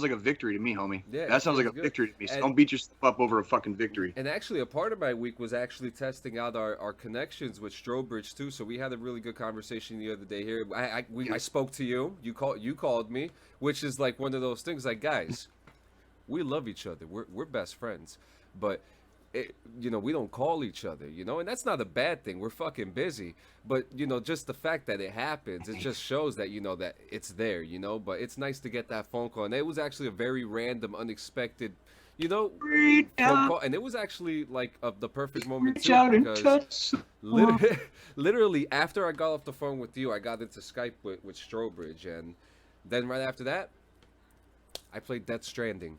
[SPEAKER 2] like a victory to me, homie.
[SPEAKER 3] Yeah,
[SPEAKER 2] that sounds like a
[SPEAKER 3] good.
[SPEAKER 2] victory to me. So
[SPEAKER 3] And-
[SPEAKER 2] don't beat yourself up over a fucking victory.
[SPEAKER 3] And actually, a part of my week was actually testing out our connections with Strobridge too. So we had a really good conversation the other day here. I spoke to you. You called me, which is like one of those things. Like, guys, we love each other. We're best friends, but we don't call each other. And that's not a bad thing. We're fucking busy, but just the fact that it happens, it just shows that that it's there. But it's nice to get that phone call, and it was actually a very random, unexpected. Phone call, and it was actually like the perfect moment too, because literally after I got off the phone with you, I got into Skype with Strobridge, and then right after that, I played Death Stranding.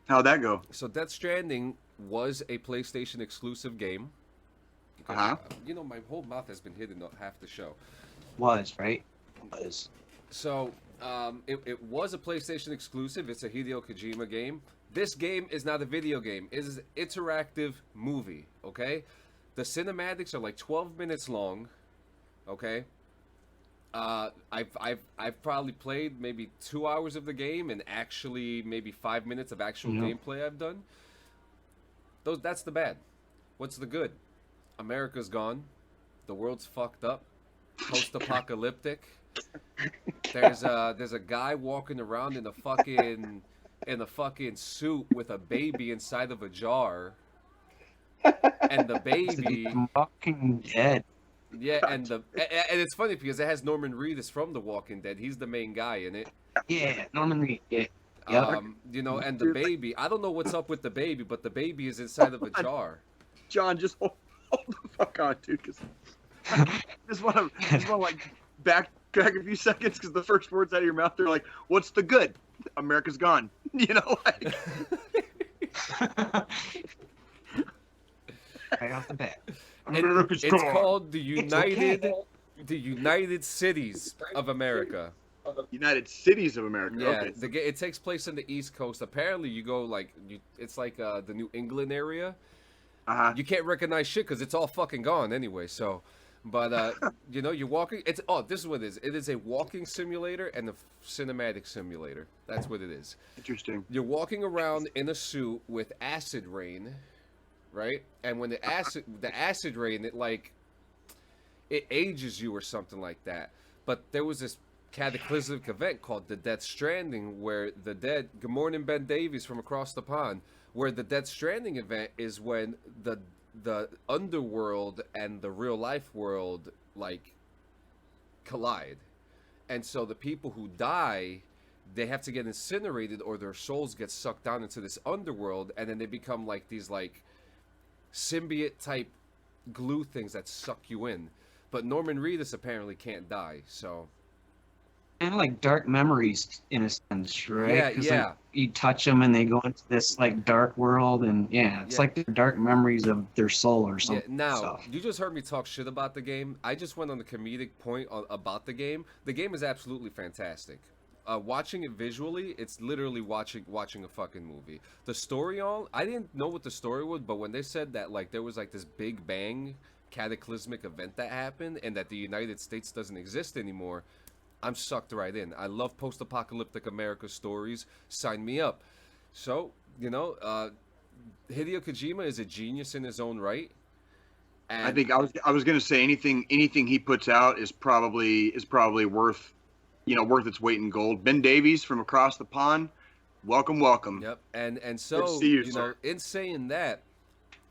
[SPEAKER 2] How'd that go?
[SPEAKER 3] So Death Stranding was a PlayStation exclusive game.
[SPEAKER 2] Uh-huh.
[SPEAKER 3] My whole mouth has been hidden half the show.
[SPEAKER 4] Was.
[SPEAKER 3] So it was a PlayStation exclusive. It's a Hideo Kojima game. This game is not a video game. It is an interactive movie, okay? The cinematics are like 12 minutes long, okay? I've probably played maybe 2 hours of the game, and actually maybe 5 minutes of actual gameplay I've done. That's the bad. What's the good? America's gone. The world's fucked up. Post-apocalyptic. There's a guy walking around in a fucking suit with a baby inside of a jar, and the baby.
[SPEAKER 4] Walking Dead.
[SPEAKER 3] Yeah, and it's funny because it has Norman Reedus from The Walking Dead. He's the main guy in it.
[SPEAKER 4] Yeah, Norman Reed. Yeah. Yep.
[SPEAKER 3] And the baby. I don't know what's up with the baby, but the baby is inside of a jar.
[SPEAKER 2] John, just hold the fuck on, dude. Cause I just want to like backtrack a few seconds, because the first words out of your mouth, they're like, "What's the good? America's gone." Like.
[SPEAKER 4] Right off the bat.
[SPEAKER 5] America's
[SPEAKER 3] It's
[SPEAKER 5] gone.
[SPEAKER 3] called the
[SPEAKER 4] okay.
[SPEAKER 3] United Cities of America.
[SPEAKER 2] United Cities of America.
[SPEAKER 3] Yeah,
[SPEAKER 2] Okay.
[SPEAKER 3] it takes place on the East Coast. Apparently, you go it's like the New England area.
[SPEAKER 2] Uh-huh.
[SPEAKER 3] You can't recognize shit because it's all fucking gone anyway. So, but you're walking. This is what it is. It is a walking simulator and a cinematic simulator. That's what it is.
[SPEAKER 2] Interesting.
[SPEAKER 3] You're walking around in a suit with acid rain, right? And when the acid rain, it ages you or something like that. But there was this cataclysmic event called the Death Stranding, where the dead. Good morning, Ben Davies from across the pond. Where the Death Stranding event is when the underworld and the real life world collide, and so the people who die, they have to get incinerated, or their souls get sucked down into this underworld, and then they become like these symbiote type glue things that suck you in. But Norman Reedus apparently can't die, so.
[SPEAKER 4] Kind of like dark memories in a sense, right?
[SPEAKER 3] Yeah,
[SPEAKER 4] 'Cause,
[SPEAKER 3] yeah.
[SPEAKER 4] like, you touch them and they go into this dark world, and it's like the dark memories of their soul or
[SPEAKER 3] Yeah,
[SPEAKER 4] something.
[SPEAKER 3] now,
[SPEAKER 4] So,
[SPEAKER 3] you just heard me talk shit about the game. I just went on the comedic point about the game. The game is absolutely fantastic. Watching it visually, it's literally watching a fucking movie. The story I didn't know what the story was, but when they said that there was this Big Bang cataclysmic event that happened and that the United States doesn't exist anymore, I'm sucked right in. I love post-apocalyptic America stories. Sign me up. So, Hideo Kojima is a genius in his own right. And
[SPEAKER 2] I think I was going to say anything he puts out is probably worth its weight in gold. Ben Davies from across the pond, welcome.
[SPEAKER 3] Yep. And
[SPEAKER 2] Good
[SPEAKER 3] so,
[SPEAKER 2] to see you, sir.
[SPEAKER 3] in saying that,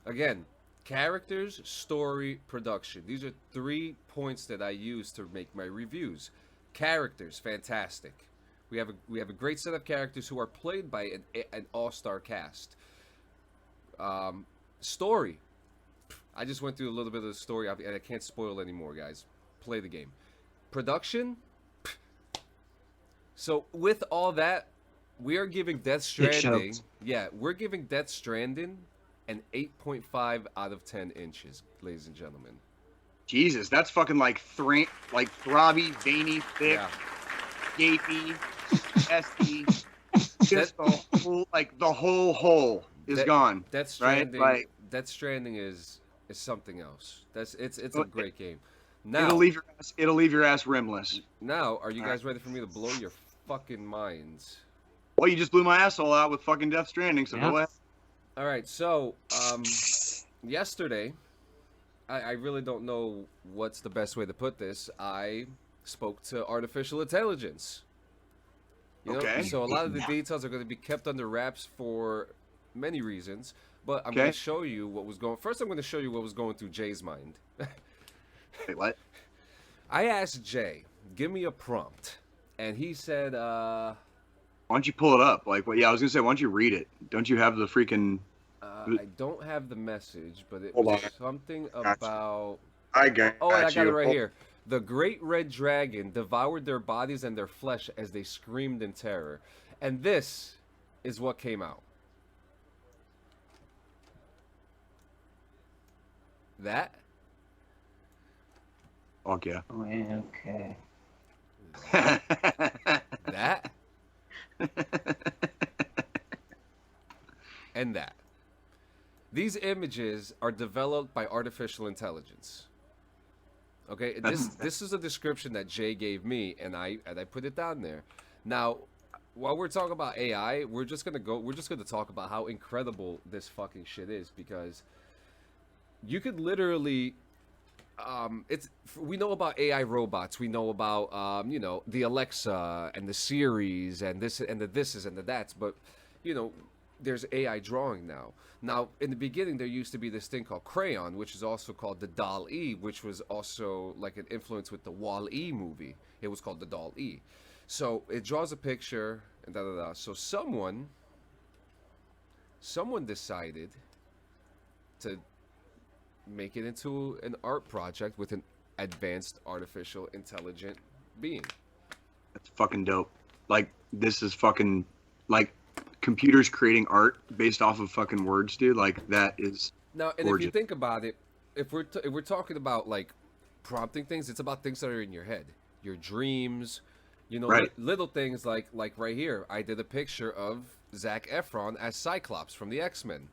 [SPEAKER 3] again, characters, story, production. These are 3 points that I use to make my reviews. Characters, fantastic. We have a great set of characters who are played by an all-star cast. Story. I just went through a little bit of the story, and I can't spoil anymore, guys. Play the game. Production. So with all that, we are giving Death Stranding. Yeah, we're giving Death Stranding an 8.5 out of 10 inches, ladies and gentlemen.
[SPEAKER 2] Jesus, that's fucking like throbby, veiny, thick, gapey, chesty. Just the whole hole is gone.
[SPEAKER 3] Death Stranding.
[SPEAKER 2] Right?
[SPEAKER 3] Death Stranding is something else. It's a great game. Now
[SPEAKER 2] it'll leave your ass rimless.
[SPEAKER 3] Now, are you guys ready for me to blow your fucking minds?
[SPEAKER 2] Well, you just blew my asshole out with fucking Death Stranding, so go ahead.
[SPEAKER 3] All right, so yesterday, I really don't know what's the best way to put this. I spoke to artificial intelligence.
[SPEAKER 2] Okay.
[SPEAKER 3] So a lot of the details are going to be kept under wraps for many reasons, but I'm going to show you what was going. First, I'm going to show you what was going through Jay's mind.
[SPEAKER 2] Wait, what?
[SPEAKER 3] I asked Jay, give me a prompt, and he said,
[SPEAKER 2] why don't you pull it up? I was gonna say, why don't you read it? Don't you have the freaking?
[SPEAKER 3] I don't have the message, but it
[SPEAKER 2] Hold
[SPEAKER 3] was
[SPEAKER 2] on.
[SPEAKER 3] something
[SPEAKER 2] Gotcha.
[SPEAKER 3] about.
[SPEAKER 2] I got.
[SPEAKER 3] Oh, I got it right
[SPEAKER 2] you.
[SPEAKER 3] here. The great red dragon devoured their bodies and their flesh as they screamed in terror, and this is what came out. That.
[SPEAKER 2] Fuck yeah.
[SPEAKER 4] Oh, yeah, okay.
[SPEAKER 3] That. And that. These images are developed by artificial intelligence. Okay, this is a description that Jay gave me, and I put it down there. Now, while we're talking about AI, we're just gonna talk about how incredible this fucking shit is, because you could literally. We know about AI robots. We know about the Alexa and the Siris and this and the thises and the that's. But there's AI drawing now. Now, in the beginning, there used to be this thing called Crayon, which is also called the Doll-E, which was also like an influence with the Wall-E movie. It was called the Doll-E. So it draws a picture and da da da. So someone decided to make it into an art project with an advanced artificial intelligent being.
[SPEAKER 2] That's fucking dope. This is fucking computers creating art based off of fucking words, dude. That is
[SPEAKER 3] now. And
[SPEAKER 2] gorgeous.
[SPEAKER 3] if you think about it, if we're talking about prompting things, it's about things that are in your head, your dreams,
[SPEAKER 2] right.
[SPEAKER 3] little things like right here. I did a picture of Zac Efron as Cyclops from the X-Men.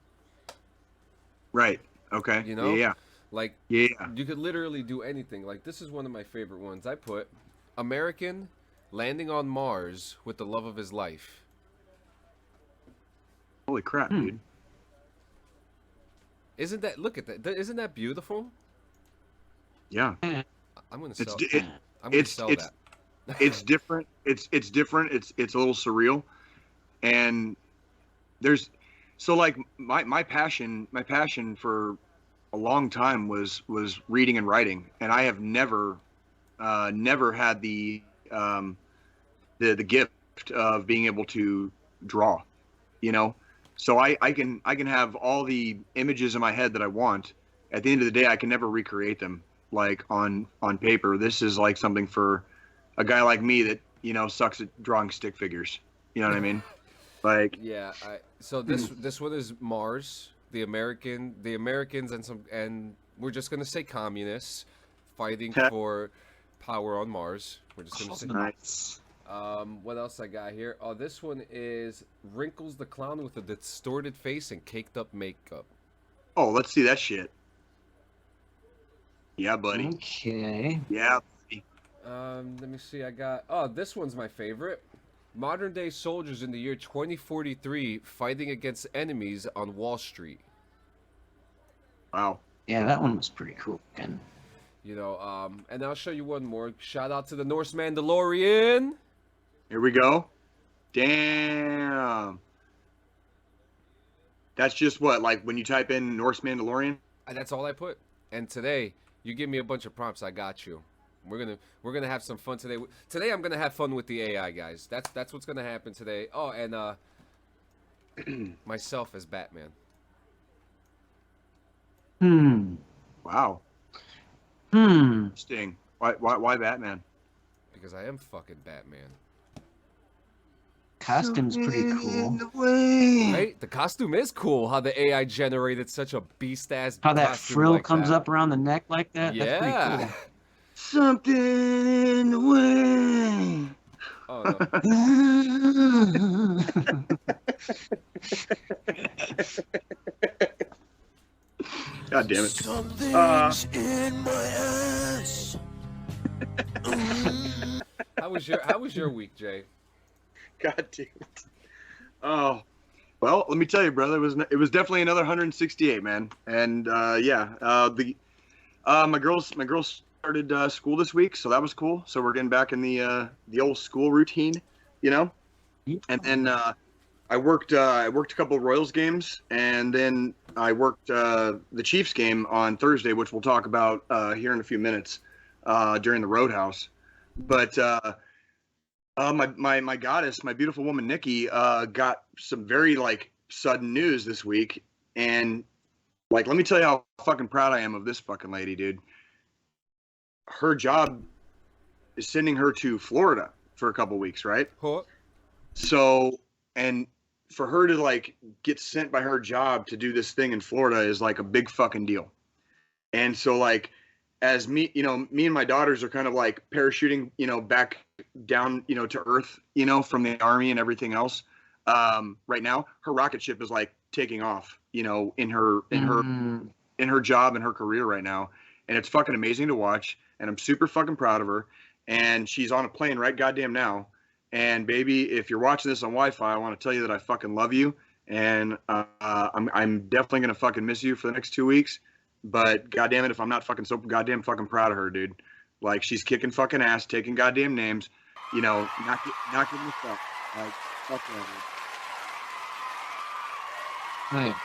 [SPEAKER 2] Right. Okay. Yeah.
[SPEAKER 3] You could literally do anything. This is one of my favorite ones. I put American landing on Mars with the love of his life.
[SPEAKER 2] Holy crap, dude.
[SPEAKER 3] Look at that. Isn't that beautiful?
[SPEAKER 2] Yeah.
[SPEAKER 3] I'm going to sell that.
[SPEAKER 2] It's different. It's different. It's a little surreal. And there's my passion for a long time was reading and writing, and I have never had the gift of being able to draw, so I can have all the images in my head that I want. At the end of the day, I can never recreate them on paper. This is something for a guy like me that sucks at drawing stick figures. You know what I mean?
[SPEAKER 3] Yeah. So this one is Mars. The Americans and we're just gonna say communists fighting for power on Mars. We're just gonna say
[SPEAKER 2] nice.
[SPEAKER 3] What else I got here? Oh, this one is Wrinkles the Clown with a distorted face and caked up makeup.
[SPEAKER 2] Oh, let's see that shit. Yeah, buddy.
[SPEAKER 4] Okay.
[SPEAKER 2] Yeah.
[SPEAKER 3] Let me see. I got. Oh, this one's my favorite. Modern day soldiers in the year 2043 fighting against enemies on Wall Street.
[SPEAKER 2] Wow.
[SPEAKER 4] Yeah, that one was pretty cool. And
[SPEAKER 3] You know, and I'll show you one more. Shout out to the Norse Mandalorian.
[SPEAKER 2] Here we go. Damn. That's just what, like when you type in Norse Mandalorian?
[SPEAKER 3] And that's all I put. And today, you give me a bunch of prompts, I got you. We're gonna have some fun today. Today I'm gonna have fun with the AI guys. That's what's gonna happen today. Oh, and myself as Batman.
[SPEAKER 2] Wow.
[SPEAKER 4] Hmm.
[SPEAKER 2] Interesting. Why Batman?
[SPEAKER 3] Because I am fucking Batman.
[SPEAKER 4] Costume's pretty cool.
[SPEAKER 3] Right? The costume is cool. How the AI generated such a beast ass.
[SPEAKER 4] How that frill comes up around the neck like that.
[SPEAKER 3] Yeah.
[SPEAKER 4] That's pretty cool.
[SPEAKER 2] Something in the way.
[SPEAKER 3] Oh, no.
[SPEAKER 2] God damn it.
[SPEAKER 6] Something's in my ass.
[SPEAKER 3] How was your week, Jay?
[SPEAKER 2] God damn it. Oh, well, let me tell you, brother. It was definitely another 168, man. And my girls started school this week, so that was cool. So we're getting back in the old school routine, you know. And then I worked a couple of Royals games, and then I worked the Chiefs game on Thursday, which we'll talk about here in a few minutes during the Roadhouse. But my goddess, my beautiful woman Nikki, got some very like sudden news this week, and like let me tell you how fucking proud I am of this fucking lady, dude. Her job is sending her to Florida for a couple weeks, right?
[SPEAKER 3] Huh?
[SPEAKER 2] So, and for her to like get sent by her job to do this thing in Florida is like a big fucking deal. And so like, as me and my daughters are kind of like parachuting, back down, to earth, from the Army and everything else. Right now, her rocket ship is like taking off, in her job and her career right now. And it's fucking amazing to watch. And I'm super fucking proud of her. And she's on a plane right goddamn now. And baby, if you're watching this on Wi-Fi, I want to tell you that I fucking love you. And I'm definitely going to fucking miss you for the next 2 weeks. But goddamn it, if I'm not fucking so goddamn fucking proud of her, dude. Like, she's kicking fucking ass, taking goddamn names, not giving a fuck. Like, fuck that, dude.
[SPEAKER 4] Right.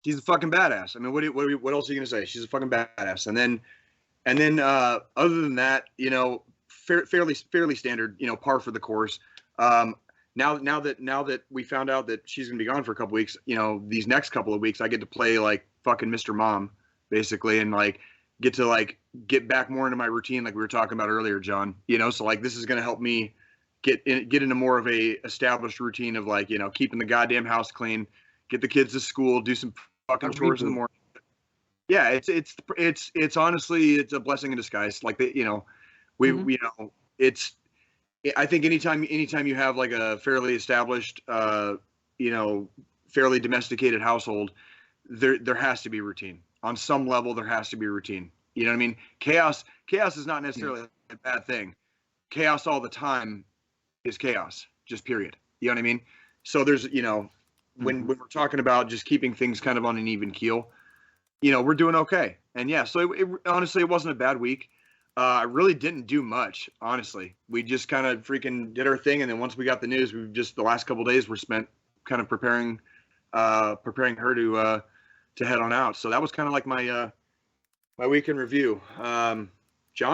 [SPEAKER 2] She's a fucking badass. I mean, what else are you gonna say? She's a fucking badass. And then other than that, fairly standard, par for the course. Now that we found out that she's gonna be gone for a couple weeks, these next couple of weeks, I get to play like fucking Mr. Mom, basically, and like get to like get back more into my routine, like we were talking about earlier, John. So like this is gonna help me get into more of a established routine of like keeping the goddamn house clean, get the kids to school, do some fucking chores in the morning. Yeah, it's honestly it's a blessing in disguise. Like it's. I think anytime you have like a fairly established, fairly domesticated household, there has to be routine on some level. There has to be routine. You know what I mean? Chaos is not necessarily a bad thing. Chaos all the time is chaos, just period. You know what I mean? So there's, when we're talking about just keeping things kind of on an even keel, we're doing okay. And yeah, so it honestly, it wasn't a bad week. I really didn't do much, honestly. We just kind of freaking did our thing, and then once we got the news, the last couple of days were spent kind of preparing her to head on out. So that was kind of like my my week in review. John,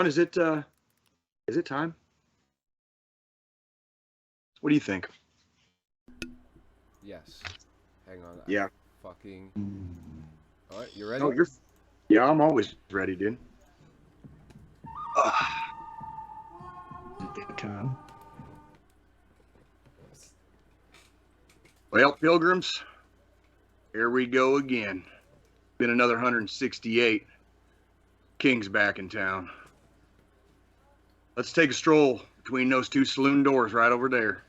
[SPEAKER 2] is it time? What do you think?
[SPEAKER 3] Yes. Hang on.
[SPEAKER 2] Yeah.
[SPEAKER 3] Fucking. All right, you ready?
[SPEAKER 2] Oh, yeah, I'm always ready, dude.
[SPEAKER 4] Time.
[SPEAKER 2] Well, pilgrims, here we go again. Been another 168. King's back in town. Let's take a stroll between those two saloon doors right over there.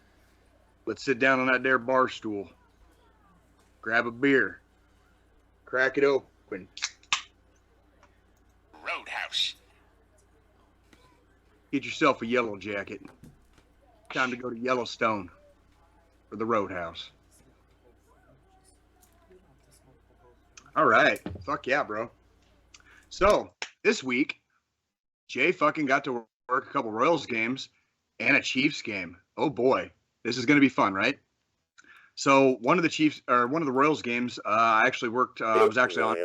[SPEAKER 2] Let's sit down on that there bar stool. Grab a beer. Crack it open. get yourself a yellow jacket. Time to go to Yellowstone for the Roadhouse. All right. Fuck yeah, bro. So this week, Jay fucking got to work a couple Royals games and a Chiefs game. Oh boy, this is going to be fun, right? So one of the Royals games, I actually worked. I was actually on.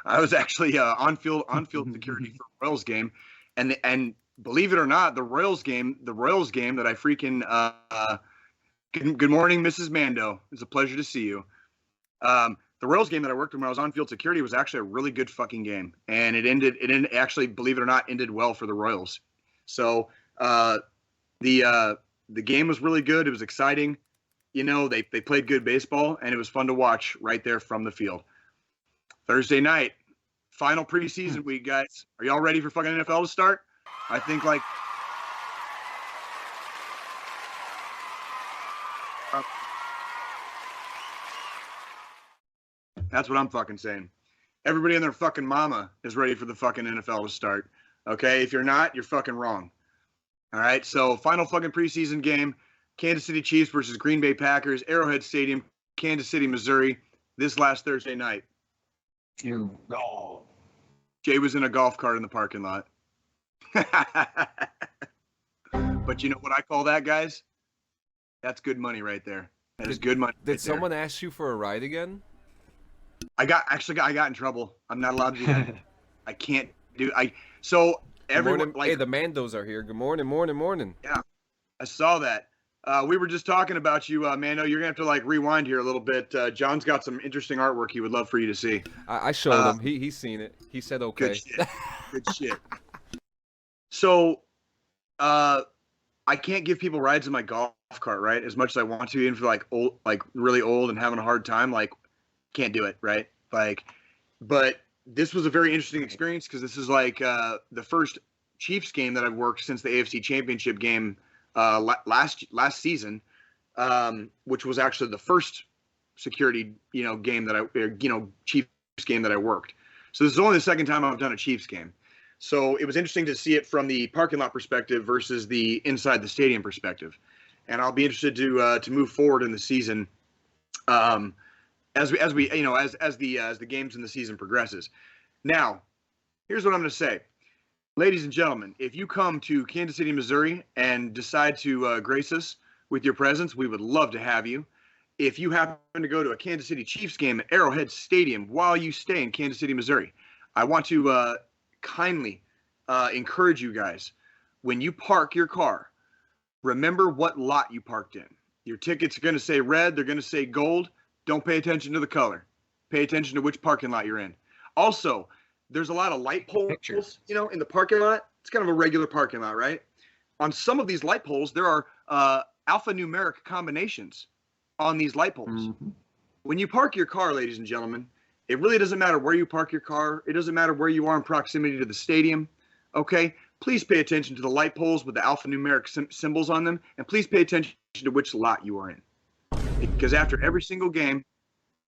[SPEAKER 2] I was actually on-field security for a Royals game, and believe it or not, the Royals game that I freaking good morning, Mrs. Mando. It's a pleasure to see you. The Royals game that I worked when I was on field security was actually a really good fucking game, and it ended actually, believe it or not, ended well for the Royals. So the game was really good. It was exciting. You know, they played good baseball, and it was fun to watch right there from the field. Thursday night, final preseason week, guys. Are y'all ready for fucking NFL to start? I think like that's what I'm fucking saying. Everybody and their fucking mama is ready for the fucking NFL to start. Okay? If you're not, you're fucking wrong. All right? So, final fucking preseason game, Kansas City Chiefs versus Green Bay Packers, Arrowhead Stadium, Kansas City, Missouri, this last Thursday night.
[SPEAKER 4] Oh.
[SPEAKER 2] Jay was in a golf cart in the parking lot. But you know what I call that, guys? That's good money right there. That is good money.
[SPEAKER 3] Did someone ask you for a ride again?
[SPEAKER 2] I got in trouble. I'm not allowed to do that. I can't do. So everyone like.
[SPEAKER 3] Hey, the Mandos are here. Good morning.
[SPEAKER 2] Yeah, I saw that. We were just talking about you, Mando. You're gonna have to like rewind here a little bit. John's got some interesting artwork he would love for you to see.
[SPEAKER 3] I showed him. He's seen it. He said okay.
[SPEAKER 2] Good shit. Good shit. So, I can't give people rides in my golf cart, right? As much as I want to, even for like old, like really old and having a hard time, like can't do it, right? Like, but this was a very interesting experience because this is like the first Chiefs game that I've worked since the AFC Championship game last season, which was actually the first security game that I Chiefs game that I worked. So this is only the second time I've done a Chiefs game. So it was interesting to see it from the parking lot perspective versus the inside the stadium perspective, and I'll be interested to move forward in the season, as the games in the season progresses. Now, here's what I'm going to say, ladies and gentlemen. If you come to Kansas City, Missouri, and decide to grace us with your presence, we would love to have you. If you happen to go to a Kansas City Chiefs game at Arrowhead Stadium while you stay in Kansas City, Missouri, I want to kindly encourage you guys, when you park your car, remember what lot you parked in. Your tickets are going to say red, they're going to say gold. Don't pay attention to the color. Pay attention to which parking lot you're in. Also, there's a lot of light poles, in the parking lot. It's kind of a regular parking lot, right? On some of these light poles, there are alphanumeric combinations on these light poles. Mm-hmm. When you park your car, ladies and gentlemen, it really doesn't matter where you park your car. It doesn't matter where you are in proximity to the stadium. Okay? Please pay attention to the light poles with the alphanumeric symbols on them, and please pay attention to which lot you are in. Because after every single game,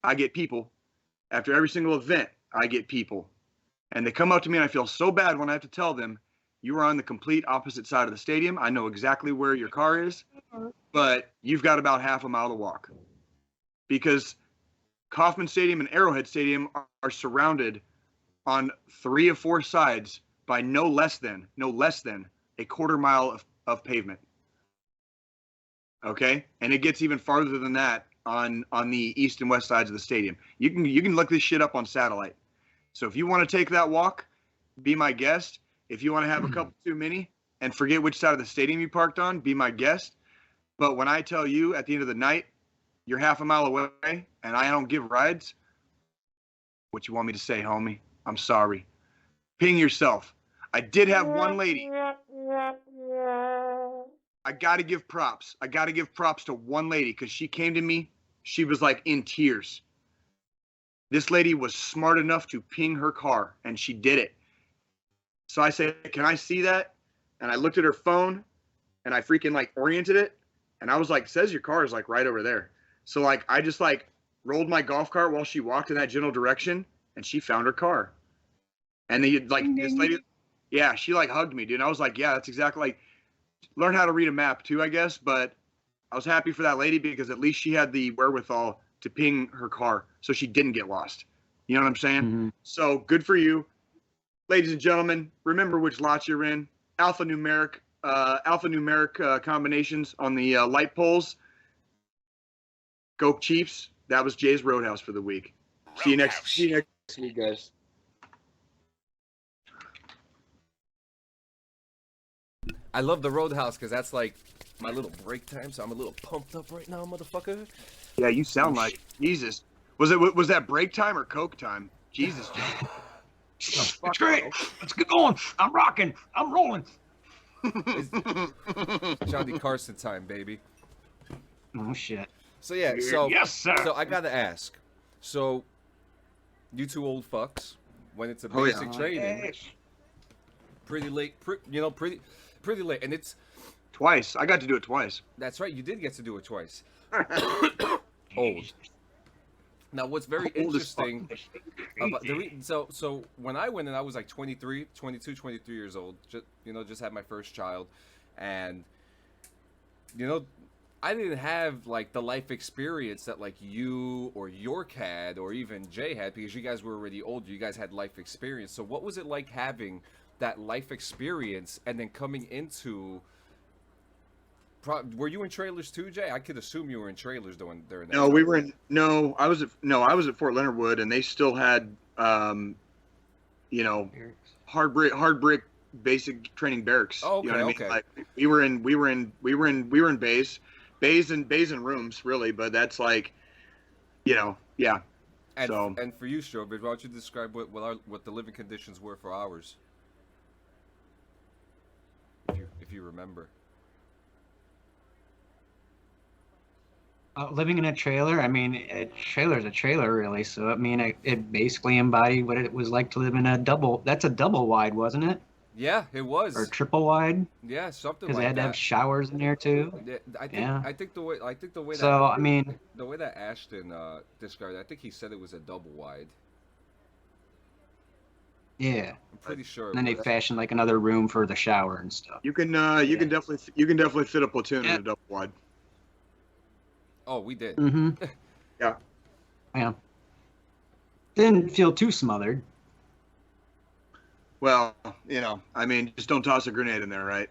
[SPEAKER 2] I get people. After every single event, I get people. And they come up to me, and I feel so bad when I have to tell them, you are on the complete opposite side of the stadium. I know exactly where your car is, but you've got about half a mile to walk. Because Kauffman Stadium and Arrowhead Stadium are surrounded on 3 of 4 sides by no less than a quarter mile of pavement. Okay? And it gets even farther than that on the east and west sides of the stadium. You can look this shit up on satellite. So if you want to take that walk, be my guest. If you want to have a couple too many and forget which side of the stadium you parked on, be my guest. But when I tell you at the end of the night, you're half a mile away and I don't give rides, what you want me to say, homie? I'm sorry. Ping yourself. I did have one lady. I got to give props. I got to give props to one lady because she came to me. She was like in tears. This lady was smart enough to ping her car, and she did it. So I said, can I see that? And I looked at her phone, and I freaking like oriented it. And I was like, says your car is like right over there. So like I just like rolled my golf cart while she walked in that general direction, and she found her car. And they like
[SPEAKER 4] Ding,
[SPEAKER 2] this
[SPEAKER 4] ding.
[SPEAKER 2] lady, yeah, she like hugged me, dude. And I was like, yeah, that's exactly like learn how to read a map too, I guess. But I was happy for that lady because at least she had the wherewithal to ping her car so she didn't get lost. You know what I'm saying?
[SPEAKER 4] Mhm.
[SPEAKER 2] So good for you, ladies and gentlemen. Remember which lot you're in. Alphanumeric combinations on the light poles. Go Chiefs. That was Jay's Roadhouse for the week. See you next week, guys.
[SPEAKER 3] I love the Roadhouse because that's like my little break time, so I'm a little pumped up right now, motherfucker.
[SPEAKER 2] Yeah, you sound like Jesus. Was that break time or Coke time? Jesus, John.
[SPEAKER 4] It's great. Let's get going. I'm rocking. I'm rolling.
[SPEAKER 3] Johnny Carson time, baby.
[SPEAKER 4] Oh shit.
[SPEAKER 3] So yeah, so
[SPEAKER 4] Yes, sir.
[SPEAKER 3] So I gotta ask. So you two old fucks went into
[SPEAKER 2] Oh, yeah.
[SPEAKER 3] basic training pretty late, pretty late, and it's
[SPEAKER 2] Twice. I got to do it twice.
[SPEAKER 3] that's right. You did get to do it twice. Old. Now, what's very
[SPEAKER 2] Old as fuck.
[SPEAKER 3] interesting about so when I went in, I was like 23 years old. Just had my first child, and I didn't have like the life experience that like you or York had or even Jay had because you guys were already older. You guys had life experience. So what was it like having that life experience and then coming into? Were you in trailers too, Jay? I could assume you were in trailers during that.
[SPEAKER 2] No, we were in. No, I was at Fort Leonard Wood, and they still had, hard brick basic training barracks.
[SPEAKER 3] Oh, okay,
[SPEAKER 2] you know what
[SPEAKER 3] okay.
[SPEAKER 2] I mean? Like we were in bays and rooms really, but that's like, yeah.
[SPEAKER 3] And,
[SPEAKER 2] So
[SPEAKER 3] and for you, Strobridge, why don't you describe what the living conditions were for ours? If you remember.
[SPEAKER 4] Living in a trailer, I mean, a trailer's a trailer, really. So, I mean, it basically embodied what it was like to live in a double. That's a double wide, wasn't it?
[SPEAKER 3] Yeah, it was.
[SPEAKER 4] Or triple wide?
[SPEAKER 3] Yeah, something
[SPEAKER 4] Because
[SPEAKER 3] like
[SPEAKER 4] they had
[SPEAKER 3] that.
[SPEAKER 4] to have showers in there too.
[SPEAKER 3] Yeah,
[SPEAKER 4] Yeah.
[SPEAKER 3] I think the way
[SPEAKER 4] So, I mean,
[SPEAKER 3] the way that Ashton described it, I think he said it was a double wide.
[SPEAKER 4] yeah.
[SPEAKER 3] I'm pretty sure.
[SPEAKER 4] And then they fashioned like another room for the shower and stuff.
[SPEAKER 2] you can definitely fit a platoon in
[SPEAKER 4] Yeah.
[SPEAKER 2] a double wide.
[SPEAKER 3] Oh, we did.
[SPEAKER 4] Mm-hmm.
[SPEAKER 2] Yeah.
[SPEAKER 4] Yeah. Didn't feel too smothered.
[SPEAKER 2] Well, I mean, just don't toss a grenade in there, right?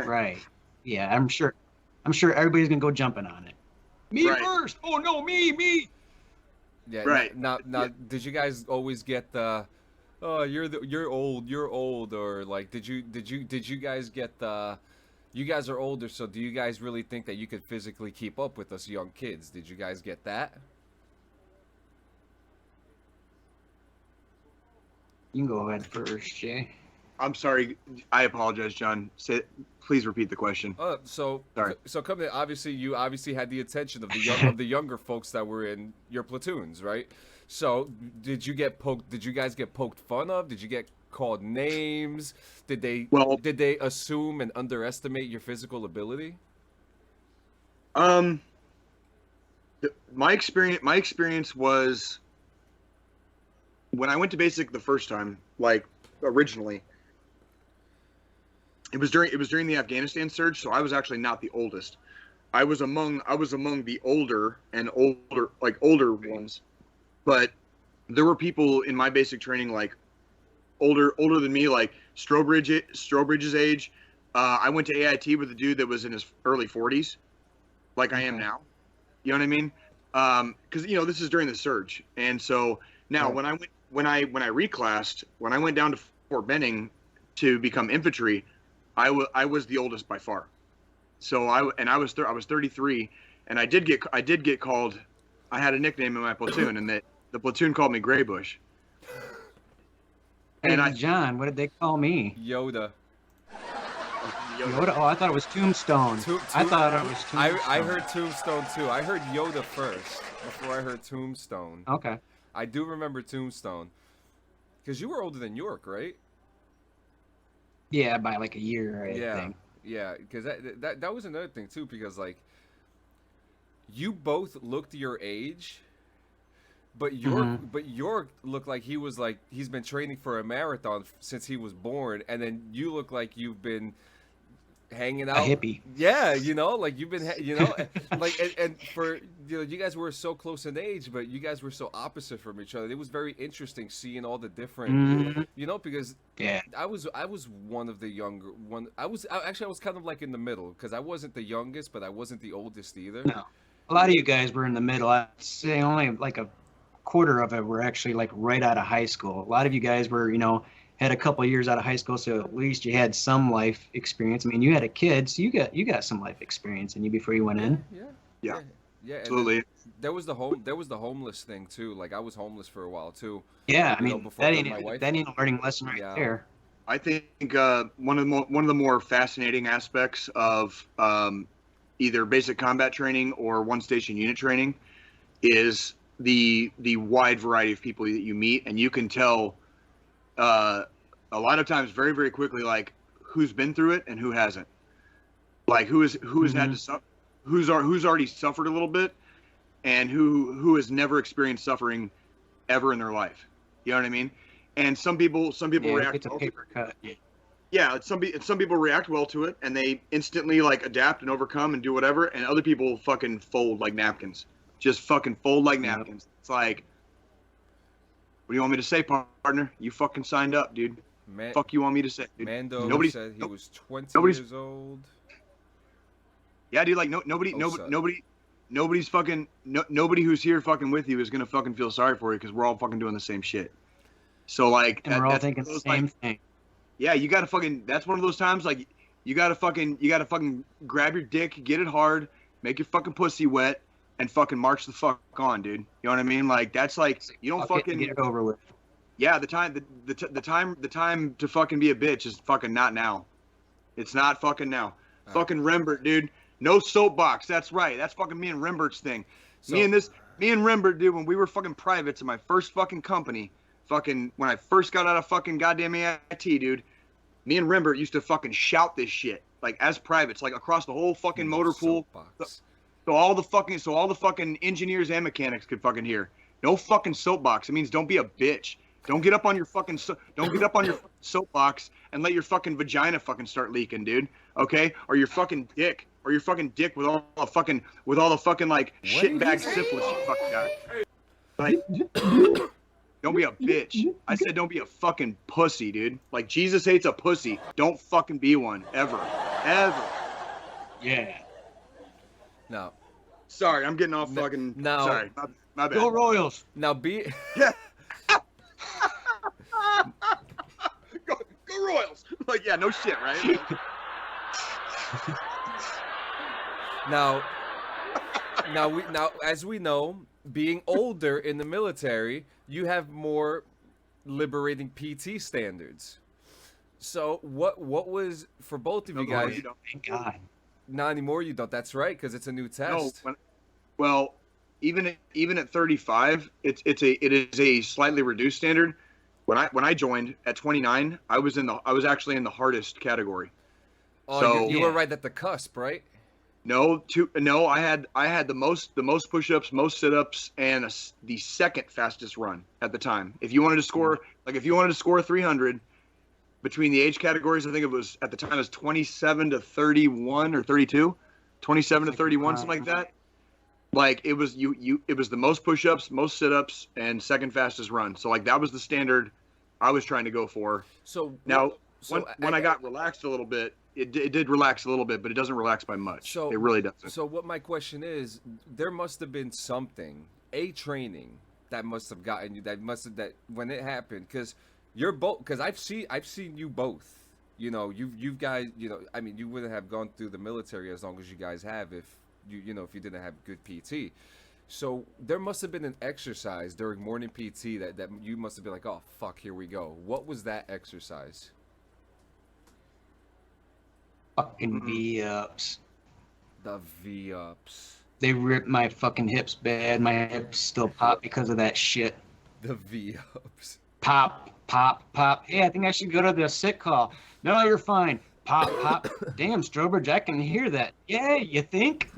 [SPEAKER 4] Right. Yeah, I'm sure everybody's gonna go jumping on it. Me
[SPEAKER 2] Right.
[SPEAKER 4] first. Oh no, me.
[SPEAKER 3] Yeah.
[SPEAKER 2] Right.
[SPEAKER 3] Now, did you guys always get the, oh, you're old, or like, did you guys get the, you guys are older, so do you guys really think that you could physically keep up with us young kids? Did you guys get that?
[SPEAKER 4] You can go ahead first, Jay.
[SPEAKER 2] I'm sorry. I apologize, John. Please repeat the question.
[SPEAKER 3] So
[SPEAKER 2] Sorry.
[SPEAKER 3] Come in. Obviously, you had the attention of the younger folks that were in your platoons, right? So did you guys get poked fun of? Did you get called names? Did they assume and underestimate your physical ability?
[SPEAKER 2] My experience was when I went to basic the first time, like originally. It was during the Afghanistan surge, so I was actually not the oldest. I was among the older ones, but there were people in my basic training like older than me, like Strobridge's age. I went to AIT with a dude that was in his early 40s, like I am now. You know what I mean? Because this is during the surge, and so now when I reclassed, when I went down to Fort Benning to become infantry, I was the oldest by far. So I was 33, and I did get called. I had a nickname in my platoon, and the platoon called me Gray Bush.
[SPEAKER 4] Hey,
[SPEAKER 2] And
[SPEAKER 4] John, what did they call me?
[SPEAKER 3] Yoda.
[SPEAKER 4] Yoda? Oh, I thought it was Tombstone. I thought it was Tombstone.
[SPEAKER 3] I heard Tombstone too. I heard Yoda first before I heard Tombstone.
[SPEAKER 4] Okay.
[SPEAKER 3] I do remember Tombstone, because you were older than York, right?
[SPEAKER 4] Yeah, by like a year, I think.
[SPEAKER 3] Yeah, because that was another thing too, because like you both looked your age, But York looked like he's been training for a marathon since he was born, and then you look like you've been hanging out.
[SPEAKER 4] A hippie.
[SPEAKER 3] Yeah, like you've been, like and for you guys were so close in age, but you guys were so opposite from each other. It was very interesting seeing all the different, because I was one of the younger one. I was kind of like in the middle because I wasn't the youngest, but I wasn't the oldest either.
[SPEAKER 4] No, a lot of you guys were in the middle. I'd say only like a quarter of it were actually like right out of high school. A lot of you guys were, had a couple of years out of high school, so at least you had some life experience. I mean, you had a kid, so you got some life experience in you before you went in.
[SPEAKER 3] Yeah,
[SPEAKER 2] absolutely.
[SPEAKER 3] There was the homeless thing too. Like I was homeless for a while too.
[SPEAKER 4] Yeah, I mean that ain't a learning lesson right there.
[SPEAKER 2] I think one of the more fascinating aspects of either basic combat training or one station unit training is the wide variety of people that you meet, and you can tell a lot of times very, very quickly, like who's been through it and who hasn't, like who has had to suffer, who's already suffered a little bit, and who has never experienced suffering ever in their life. You know what I mean? And some people react well to it. Yeah, some people react well to it, and they instantly like adapt and overcome and do whatever, and other people fucking fold like napkins. Just fucking fold like napkins. It's like, what do you want me to say, partner? You fucking signed up, dude. Fuck you want me to say, dude?
[SPEAKER 3] Mando said he was 20 years old.
[SPEAKER 2] Yeah, dude. Like nobody who's here fucking with you is gonna fucking feel sorry for you because we're all fucking doing the same shit. So like,
[SPEAKER 4] and we're all thinking the same thing.
[SPEAKER 2] Yeah, you gotta fucking. That's one of those times like you gotta fucking grab your dick, get it hard, make your fucking pussy wet, and fucking march the fuck on, dude. You know what I mean? Like that's like you don't fucking
[SPEAKER 4] get it over with.
[SPEAKER 2] Yeah, the time to fucking be a bitch is fucking not now. It's not fucking now. Fucking Rembert, dude. No soapbox. That's right. That's fucking me and Rembert's thing. So, me and Rembert, dude, when we were fucking privates in my first fucking company, fucking when I first got out of fucking goddamn AIT, dude, me and Rembert used to fucking shout this shit like as privates, like across the whole fucking motor pool. So all the fucking engineers and mechanics could fucking hear. No fucking soapbox. It means don't be a bitch. Don't get up on your soapbox and let your fucking vagina fucking start leaking, dude. Okay? Or your fucking dick. Or your fucking dick with all the fucking like shitbag syphilis you fucking got. Like, don't be a bitch. I said don't be a fucking pussy, dude. Like Jesus hates a pussy. Don't fucking be one. Ever.
[SPEAKER 4] Yeah.
[SPEAKER 3] No.
[SPEAKER 2] Sorry, I'm getting off fucking.
[SPEAKER 3] No.
[SPEAKER 2] Sorry, my bad.
[SPEAKER 4] Go Royals.
[SPEAKER 3] Now be.
[SPEAKER 2] Yeah. go Royals. Like yeah, no shit, right?
[SPEAKER 3] Now, as we know, being older in the military, you have more liberating PT standards. So what was for both of you guys?
[SPEAKER 4] Thank God.
[SPEAKER 3] Not anymore. You don't. That's right, because it's a new test.
[SPEAKER 2] No, well, even at 35, it is a slightly reduced standard. When I joined at 29, I was actually in the hardest category.
[SPEAKER 3] Oh, so, you were right at the cusp, right?
[SPEAKER 2] No, I had the most push-ups, most sit-ups, and the second fastest run at the time. If you wanted to score 300 between the age categories, I think it was at the time it was 27 to 31 or 32, 27 to 31, something like that. Like it was it was the most push-ups, most sit-ups, and second fastest run. So like that was the standard I was trying to go for.
[SPEAKER 3] So
[SPEAKER 2] now when I got relaxed a little bit. It did relax a little bit, but it doesn't relax by much.
[SPEAKER 3] So,
[SPEAKER 2] it really doesn't.
[SPEAKER 3] So what my question is, there must have been something, a training that must have gotten you, that when it happened, because you're both, because I've seen you both. You know, you guys, I mean, you wouldn't have gone through the military as long as you guys have if you didn't have good PT. So there must have been an exercise during morning PT that you must have been like, oh fuck, here we go. What was that exercise?
[SPEAKER 4] Fucking V-ups.
[SPEAKER 3] The V-ups.
[SPEAKER 4] They ripped my fucking hips bad. My hips still pop because of that shit.
[SPEAKER 3] The V-ups.
[SPEAKER 4] Pop, pop, pop. Hey, I think I should go to the sick call. No, you're fine. Pop, pop. Damn, Strobridge, I can hear that. Yeah, you think?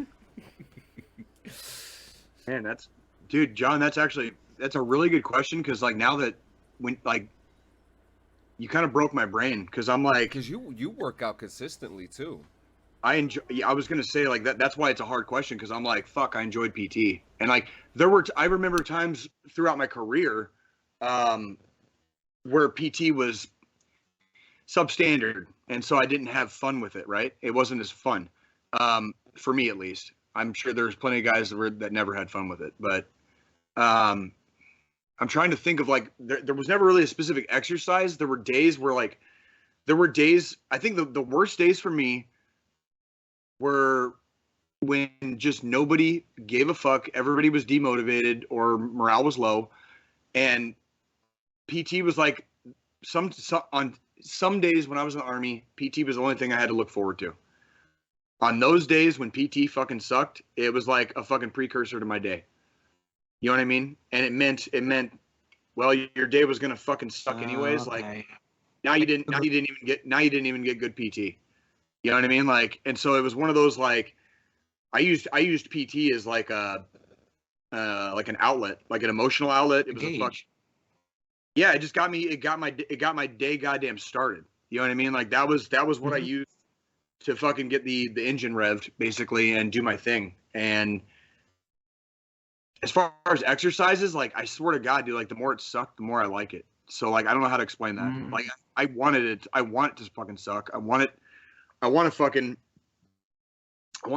[SPEAKER 2] Man, John, that's actually that's a really good question because like now that when like you kind of broke my brain because I'm like
[SPEAKER 3] Because you work out consistently too.
[SPEAKER 2] I enjoy. Yeah, I was gonna say like that. That's why it's a hard question because I'm like fuck. I enjoyed PT and like there were. I remember times throughout my career, where PT was substandard, and so I didn't have fun with it. Right? It wasn't as fun, for me at least. I'm sure there's plenty of guys that never had fun with it, but I'm trying to think of like there was never really a specific exercise. There were days where like there were days. I think the worst days for me were when just nobody gave a fuck. Everybody was demotivated or morale was low, and PT was like on some days when I was in the Army, PT was the only thing I had to look forward to. On those days when PT fucking sucked, it was like a fucking precursor to my day. You know what I mean? And it meant, well, your day was gonna fucking suck anyways.
[SPEAKER 4] Okay.
[SPEAKER 2] Like now you didn't even get good PT. You know what I mean? Like, and so it was one of those like, I used PT as like like an outlet, like an emotional outlet. It was a fuck. Yeah, it just got me. It got my day goddamn started. You know what I mean? Like that was what I used to fucking get the engine revved basically and do my thing. And as far as exercises, like I swear to God, dude, like the more it sucked, the more I like it. So like I don't know how to explain that. Like I want it to fucking suck. I want to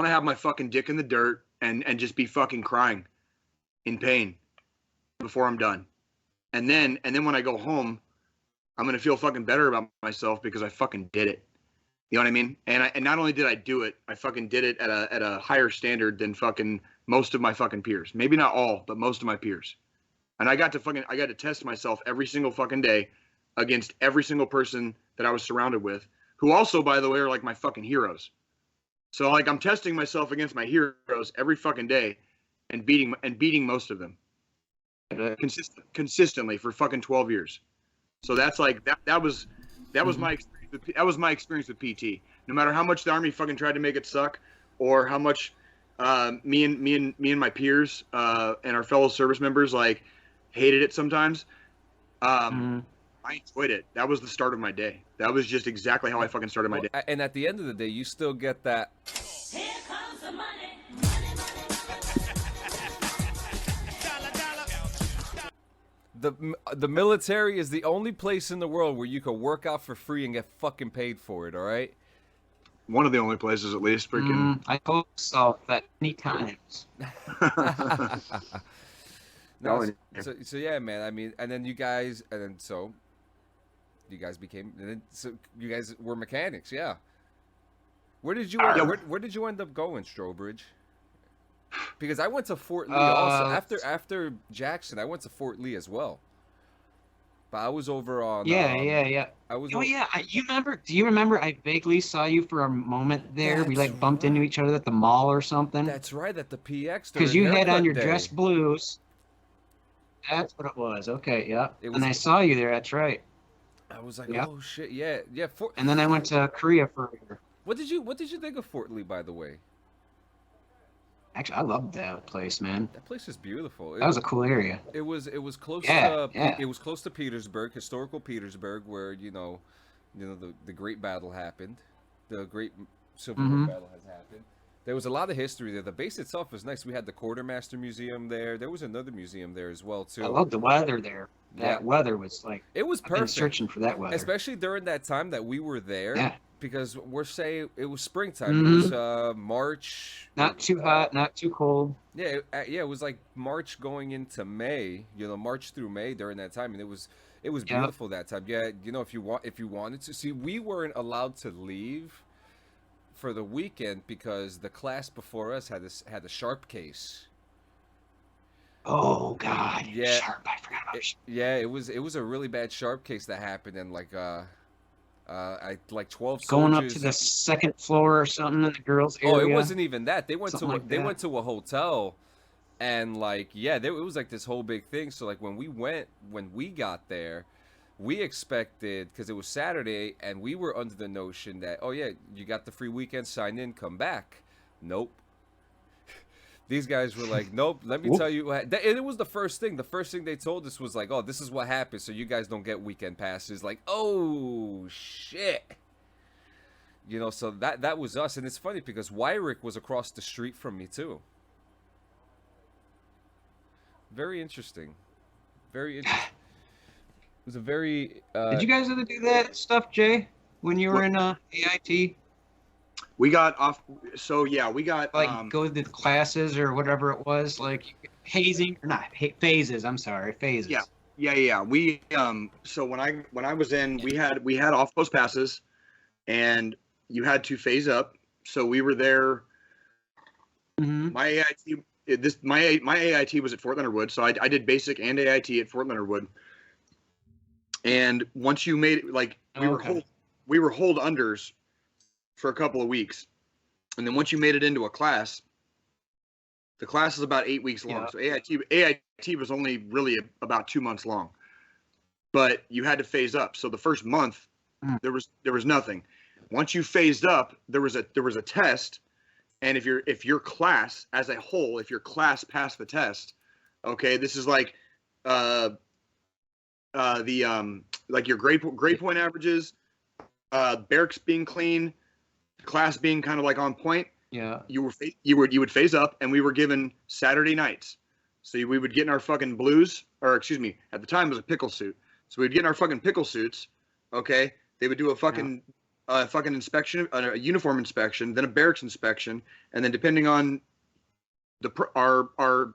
[SPEAKER 2] have my fucking dick in the dirt and just be fucking crying in pain before I'm done. And then when I go home, I'm going to feel fucking better about myself because I fucking did it. You know what I mean? And not only did I do it, I fucking did it at a higher standard than fucking most of my fucking peers. Maybe not all, but most of my peers. And I got to test myself every single fucking day against every single person that I was surrounded with, who also, by the way, are like my fucking heroes. So like I'm testing myself against my heroes every fucking day and beating most of them consistently for fucking 12 years. So that's like that was my experience with PT. No matter how much the Army fucking tried to make it suck, or how much me and my peers and our fellow service members like hated it sometimes, I enjoyed it. That was the start of my day. That was just exactly how I fucking started my day.
[SPEAKER 3] And at the end of the day, you still get that.
[SPEAKER 6] Here comes the money.
[SPEAKER 3] The military is the only place in the world where you can work out for free and get fucking paid for it. All right.
[SPEAKER 2] One of the only places, at least. Freaking.
[SPEAKER 4] I hope so. That many times.
[SPEAKER 3] No, so yeah, man. I mean, and then you guys became, so you guys were mechanics, yeah. Where did you where did you end up going, Strobridge? Because I went to Fort Lee also. After Jackson, I went to Fort Lee as well. But I was over on.
[SPEAKER 4] Yeah.
[SPEAKER 3] I was.
[SPEAKER 4] You remember? Do you remember? I vaguely saw you for a moment there. We
[SPEAKER 3] That's
[SPEAKER 4] like bumped into each other at the mall or something.
[SPEAKER 3] That's right, at the PX.
[SPEAKER 4] Because you had on your
[SPEAKER 3] day.
[SPEAKER 4] dress blues. That's what it was. Okay, yeah.
[SPEAKER 3] It was,
[SPEAKER 4] and I saw you there. That's right.
[SPEAKER 3] I was like,
[SPEAKER 4] Yep.
[SPEAKER 3] oh shit, yeah.
[SPEAKER 4] And then I went to Korea for a year.
[SPEAKER 3] What did you think of Fort Lee, by the way?
[SPEAKER 4] Actually, I loved that place, man.
[SPEAKER 3] That place is beautiful.
[SPEAKER 4] That was a cool area.
[SPEAKER 3] It was close
[SPEAKER 4] Yeah,
[SPEAKER 3] to
[SPEAKER 4] yeah.
[SPEAKER 3] It was close to Petersburg, historical Petersburg, where the great battle happened. The great Civil War battle has happened. There was a lot of history there. The base itself was nice. We had the Quartermaster Museum there. There was another museum there as well too.
[SPEAKER 4] I loved the weather there. That weather was like,
[SPEAKER 3] it was
[SPEAKER 4] I've been
[SPEAKER 3] perfect.
[SPEAKER 4] searching for that weather.
[SPEAKER 3] Especially during that time that we were there.
[SPEAKER 4] Yeah.
[SPEAKER 3] Because it was springtime. It was March.
[SPEAKER 4] Not too hot, not too cold.
[SPEAKER 3] Yeah, it was like March going into May. March through May during that time, and it was beautiful that time. Yeah, if you wanted to see, we weren't allowed to leave for the weekend because the class before us had a sharp case.
[SPEAKER 4] Oh God,
[SPEAKER 3] yeah,
[SPEAKER 4] sharp! I forgot about sharp.
[SPEAKER 3] Yeah, it was a really bad sharp case that happened, and like 12
[SPEAKER 4] Going
[SPEAKER 3] soldiers.
[SPEAKER 4] up to the second floor or something in the girls' area.
[SPEAKER 3] Oh, it wasn't even that. They went
[SPEAKER 4] Something
[SPEAKER 3] went to a hotel, and it was like this whole big thing. So like when we got there, we expected, because it was Saturday, and we were under the notion that, oh yeah, you got the free weekend, sign in, come back. Nope. These guys were like, nope, let me tell you. And it was the first thing. The first thing they told us was like, oh, this is what happens, so you guys don't get weekend passes. Like, oh, shit. You know, so that was us. And it's funny because Wyrick was across the street from me, too. Very interesting. Very interesting. It was a very...
[SPEAKER 4] Did you guys ever do that stuff, Jay, when you were in AIT?
[SPEAKER 2] We got off. So yeah, we got
[SPEAKER 4] Like go to the classes or whatever it was, like hazing or not phases. I'm sorry, phases.
[SPEAKER 2] Yeah. We So when I was in, we had off post passes, and you had to phase up. So we were there.
[SPEAKER 4] Mm-hmm.
[SPEAKER 2] My AIT was at Fort Leonard Wood, so I did basic and AIT at Fort Leonard Wood. And once you made it, like we were hold unders for a couple of weeks, and then once you made it into a class, the class is about 8 weeks long. Yeah. So AIT was only really about 2 months long, but you had to phase up. So the first month there was nothing. Once you phased up, there was a test, and if your class as a whole, if your class passed the test, okay, this is like like your grade point averages, barracks being clean, class being kind of like on point.
[SPEAKER 4] Yeah.
[SPEAKER 2] You would phase up, and we were given Saturday nights. So we would get in our fucking blues, or excuse me, at the time it was a pickle suit. So we'd get in our fucking pickle suits. Okay. They would do a fucking inspection, a uniform inspection, then a barracks inspection, and then depending on our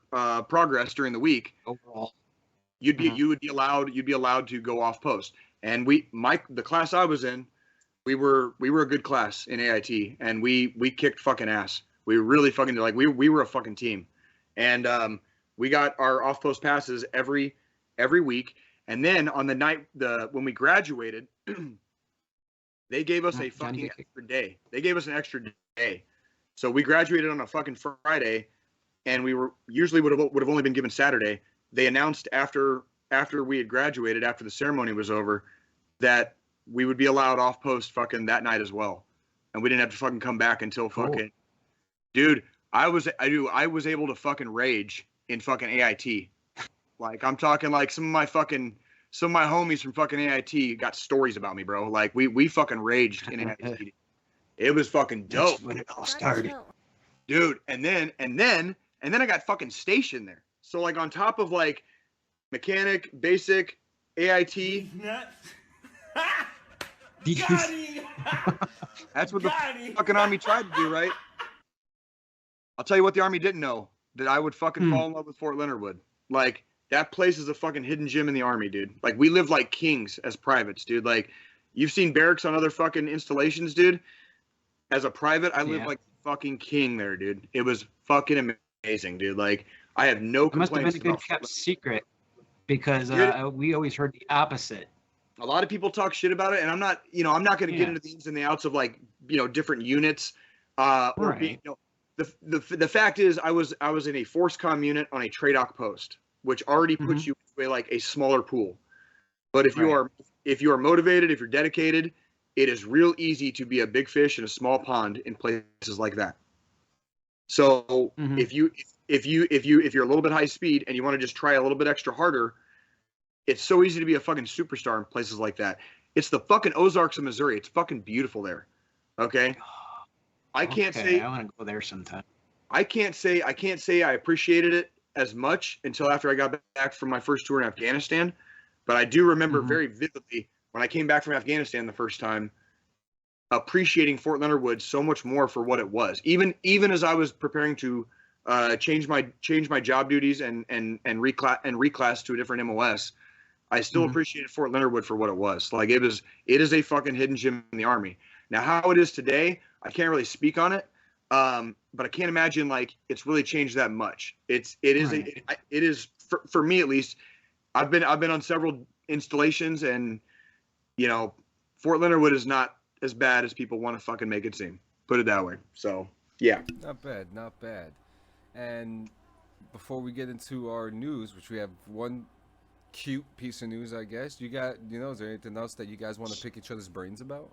[SPEAKER 2] progress during the week,
[SPEAKER 4] overall,
[SPEAKER 2] you would be allowed to go off post. And the class I was in, we were a good class in AIT, and we kicked fucking ass. We really fucking like we were a fucking team, and we got our off post passes every week. And then on the night when we graduated, they gave us a fucking extra day. They gave us an extra day, so we graduated on a fucking Friday, and we were usually would have only been given Saturday. They announced after we had graduated, after the ceremony was over, that we would be allowed off post fucking that night as well, and we didn't have to fucking come back until fucking. Dude, I was able to fucking rage in fucking AIT. Like I'm talking like some of my homies from fucking AIT got stories about me, bro. Like we fucking raged in AIT. It was fucking dope.
[SPEAKER 4] That's when it all started,
[SPEAKER 2] dude. And then I got fucking stationed there. So like on top of like mechanic, basic, AIT. That's what the fucking Army tried to do, right? I'll tell you what the Army didn't know, that I would fucking fall in love with Fort Leonard Wood. Like that place is a fucking hidden gem in the Army, dude. Like we lived like kings as privates, dude. Like you've seen barracks on other fucking installations, dude. As a private, I lived like fucking king there, dude. It was fucking amazing, dude. Like I have no complaints.
[SPEAKER 4] It must have been a good kept secret, because we always heard the opposite.
[SPEAKER 2] A lot of people talk shit about it, and I'm not going to get into the ins and the outs of like, different units. Or being, the fact is, I was in a force comm unit on a TRADOC post, which already puts you into like a smaller pool. But if you are motivated, if you're dedicated, it is real easy to be a big fish in a small pond in places like that. So if you're a little bit high speed and you want to just try a little bit extra harder, it's so easy to be a fucking superstar in places like that. It's the fucking Ozarks of Missouri. It's fucking beautiful there. Okay. I can't say
[SPEAKER 4] I want to go there sometime.
[SPEAKER 2] I can't say I appreciated it as much until after I got back from my first tour in Afghanistan. But I do remember very vividly when I came back from Afghanistan the first time, appreciating Fort Leonard Wood so much more for what it was. Even as I was preparing to change my job duties and reclass to a different MOS, I still appreciated Fort Leonard Wood for what it was. Like it is a fucking hidden gem in the Army. Now how it is today, I can't really speak on it, but I can't imagine like it's really changed that much. It is for me at least. I've been on several installations, and Fort Leonard Wood is not as bad as people want to fucking make it seem. Put it that way. So yeah. Not
[SPEAKER 3] bad. And before we get into our news, which we have one cute piece of news, I guess. Is there anything else that you guys want to pick each other's brains about?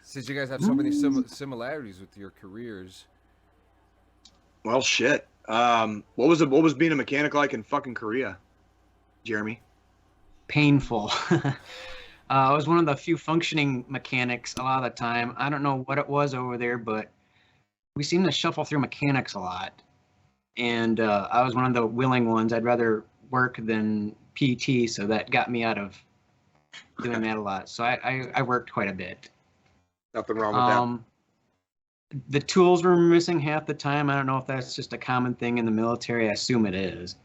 [SPEAKER 3] Since you guys have so many similarities with your careers,
[SPEAKER 2] Well, shit. What was being a mechanic like in fucking Korea, Jeremy?
[SPEAKER 4] Painful. I was one of the few functioning mechanics a lot of the time. I don't know what it was over there, but we seem to shuffle through mechanics a lot. And I was one of the willing ones. I'd rather work than PT, so that got me out of doing that a lot. So I worked quite a bit.
[SPEAKER 2] Nothing wrong with that.
[SPEAKER 4] The tools were missing half the time. I don't know if that's just a common thing in the military. I assume it is.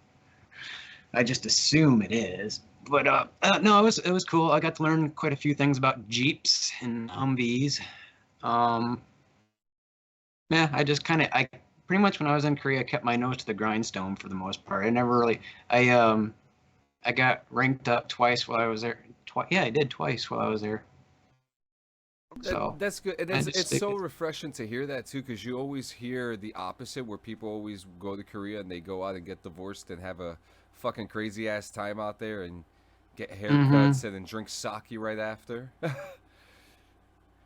[SPEAKER 4] I just assume it is. But no, it was cool. I got to learn quite a few things about Jeeps and Humvees. Yeah, I pretty much when I was in Korea, I kept my nose to the grindstone for the most part. I never really I got ranked up twice while I was there. Yeah, I did twice while I was there. So
[SPEAKER 3] That's good. And
[SPEAKER 4] I
[SPEAKER 3] it's,
[SPEAKER 4] just
[SPEAKER 3] it's
[SPEAKER 4] stick
[SPEAKER 3] so
[SPEAKER 4] with-
[SPEAKER 3] refreshing to hear that too, because you always hear the opposite, where people always go to Korea and they go out and get divorced and have a fucking crazy ass time out there and get haircuts and then drink sake right after.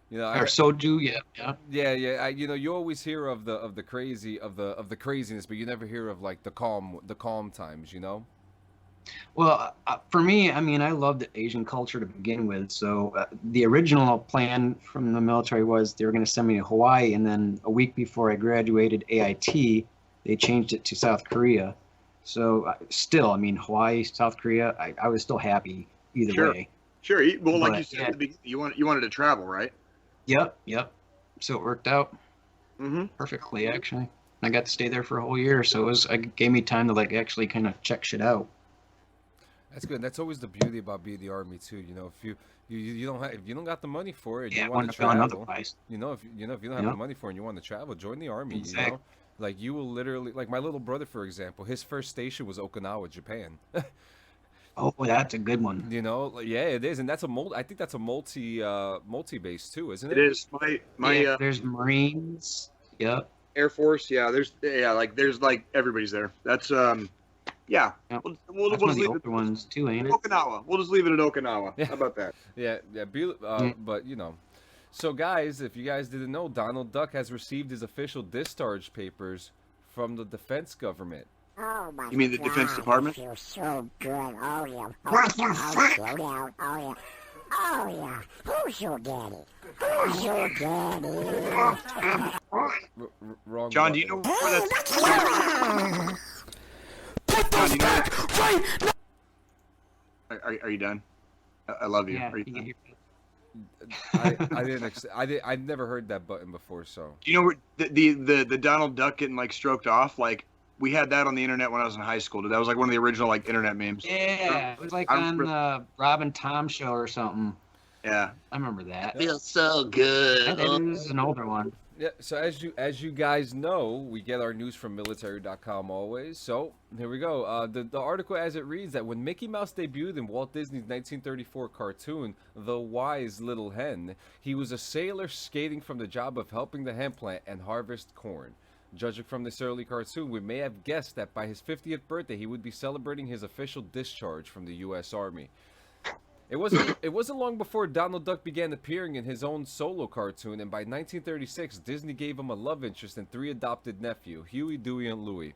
[SPEAKER 3] You know,
[SPEAKER 4] or soju, yeah.
[SPEAKER 3] yeah. You always hear of the craziness, but you never hear of like the calm times. You know.
[SPEAKER 4] Well, for me, I mean, I loved Asian culture to begin with. So the original plan from the military was they were going to send me to Hawaii, and then a week before I graduated AIT, they changed it to South Korea. So still, I mean, Hawaii, South Korea, I was still happy either
[SPEAKER 2] Sure.
[SPEAKER 4] way.
[SPEAKER 2] Sure. Well, like
[SPEAKER 4] But,
[SPEAKER 2] you said
[SPEAKER 4] yeah.
[SPEAKER 2] at the beginning, you wanted to travel, right?
[SPEAKER 4] Yep. So it worked out
[SPEAKER 2] Mm-hmm.
[SPEAKER 4] perfectly, actually. I got to stay there for a whole year, so it gave me time to like actually kind of check shit out.
[SPEAKER 3] That's good. That's always the beauty about being the army too. You know, if you don't have, if you don't got the money for it,
[SPEAKER 4] Yeah,
[SPEAKER 3] you want
[SPEAKER 4] wouldn't
[SPEAKER 3] to
[SPEAKER 4] have gone
[SPEAKER 3] travel.
[SPEAKER 4] otherwise.
[SPEAKER 3] You know, if you don't have
[SPEAKER 4] Yep.
[SPEAKER 3] the money for it and you want to travel, join the army. You
[SPEAKER 4] Exactly.
[SPEAKER 3] know, like you will literally, like my little brother, for example, his first station was Okinawa, Japan.
[SPEAKER 4] Oh, that's a good one.
[SPEAKER 3] You know, yeah, it is, and that's a multi. I think that's a multi base too, isn't
[SPEAKER 2] It
[SPEAKER 3] it?
[SPEAKER 2] is. My
[SPEAKER 4] Yeah, there's Marines. Yep.
[SPEAKER 2] Air Force. Yeah. There's like everybody's there. That's yeah.
[SPEAKER 4] Yep.
[SPEAKER 2] We'll
[SPEAKER 4] That's one
[SPEAKER 2] just
[SPEAKER 4] of the
[SPEAKER 2] leave it
[SPEAKER 4] older ones too, ain't it?
[SPEAKER 2] Okinawa. We'll just leave it at Okinawa.
[SPEAKER 3] Yeah.
[SPEAKER 2] How about that?
[SPEAKER 3] Yeah. But you know, so guys, if you guys didn't know, Donald Duck has received his official discharge papers from the defense government.
[SPEAKER 6] Oh my
[SPEAKER 2] You mean the Defense Department?
[SPEAKER 6] I feel so good. Oh yeah. What the fuck? Oh yeah. Oh yeah. Oh yeah. Who's your daddy? Who's your daddy?
[SPEAKER 3] Wrong.
[SPEAKER 2] John, do you know where that's? John, do you know are you done? I love you.
[SPEAKER 4] Yeah.
[SPEAKER 2] Are you done?
[SPEAKER 3] I've never heard that button before, so.
[SPEAKER 2] Do you know where the Donald Duck getting like stroked off? Like we had that on the internet when I was in high school. That was like one of the original like internet memes.
[SPEAKER 4] Yeah, it was like
[SPEAKER 2] I
[SPEAKER 4] on
[SPEAKER 2] remember-
[SPEAKER 4] the Rob and Tom show or something.
[SPEAKER 2] Yeah.
[SPEAKER 4] I remember that.
[SPEAKER 2] Feels so good.
[SPEAKER 4] That is an older one.
[SPEAKER 3] Yeah, so as you guys know, we get our news from military.com always. So here we go. The article as it reads that when Mickey Mouse debuted in Walt Disney's 1934 cartoon, The Wise Little Hen, he was a sailor skating from the job of helping the hen plant and harvest corn. Judging from this early cartoon, we may have guessed that by his 50th birthday, he would be celebrating his official discharge from the U.S. Army. It wasn't long before Donald Duck began appearing in his own solo cartoon, and by 1936, Disney gave him a love interest and 3 adopted nephew, Huey, Dewey, and Louie.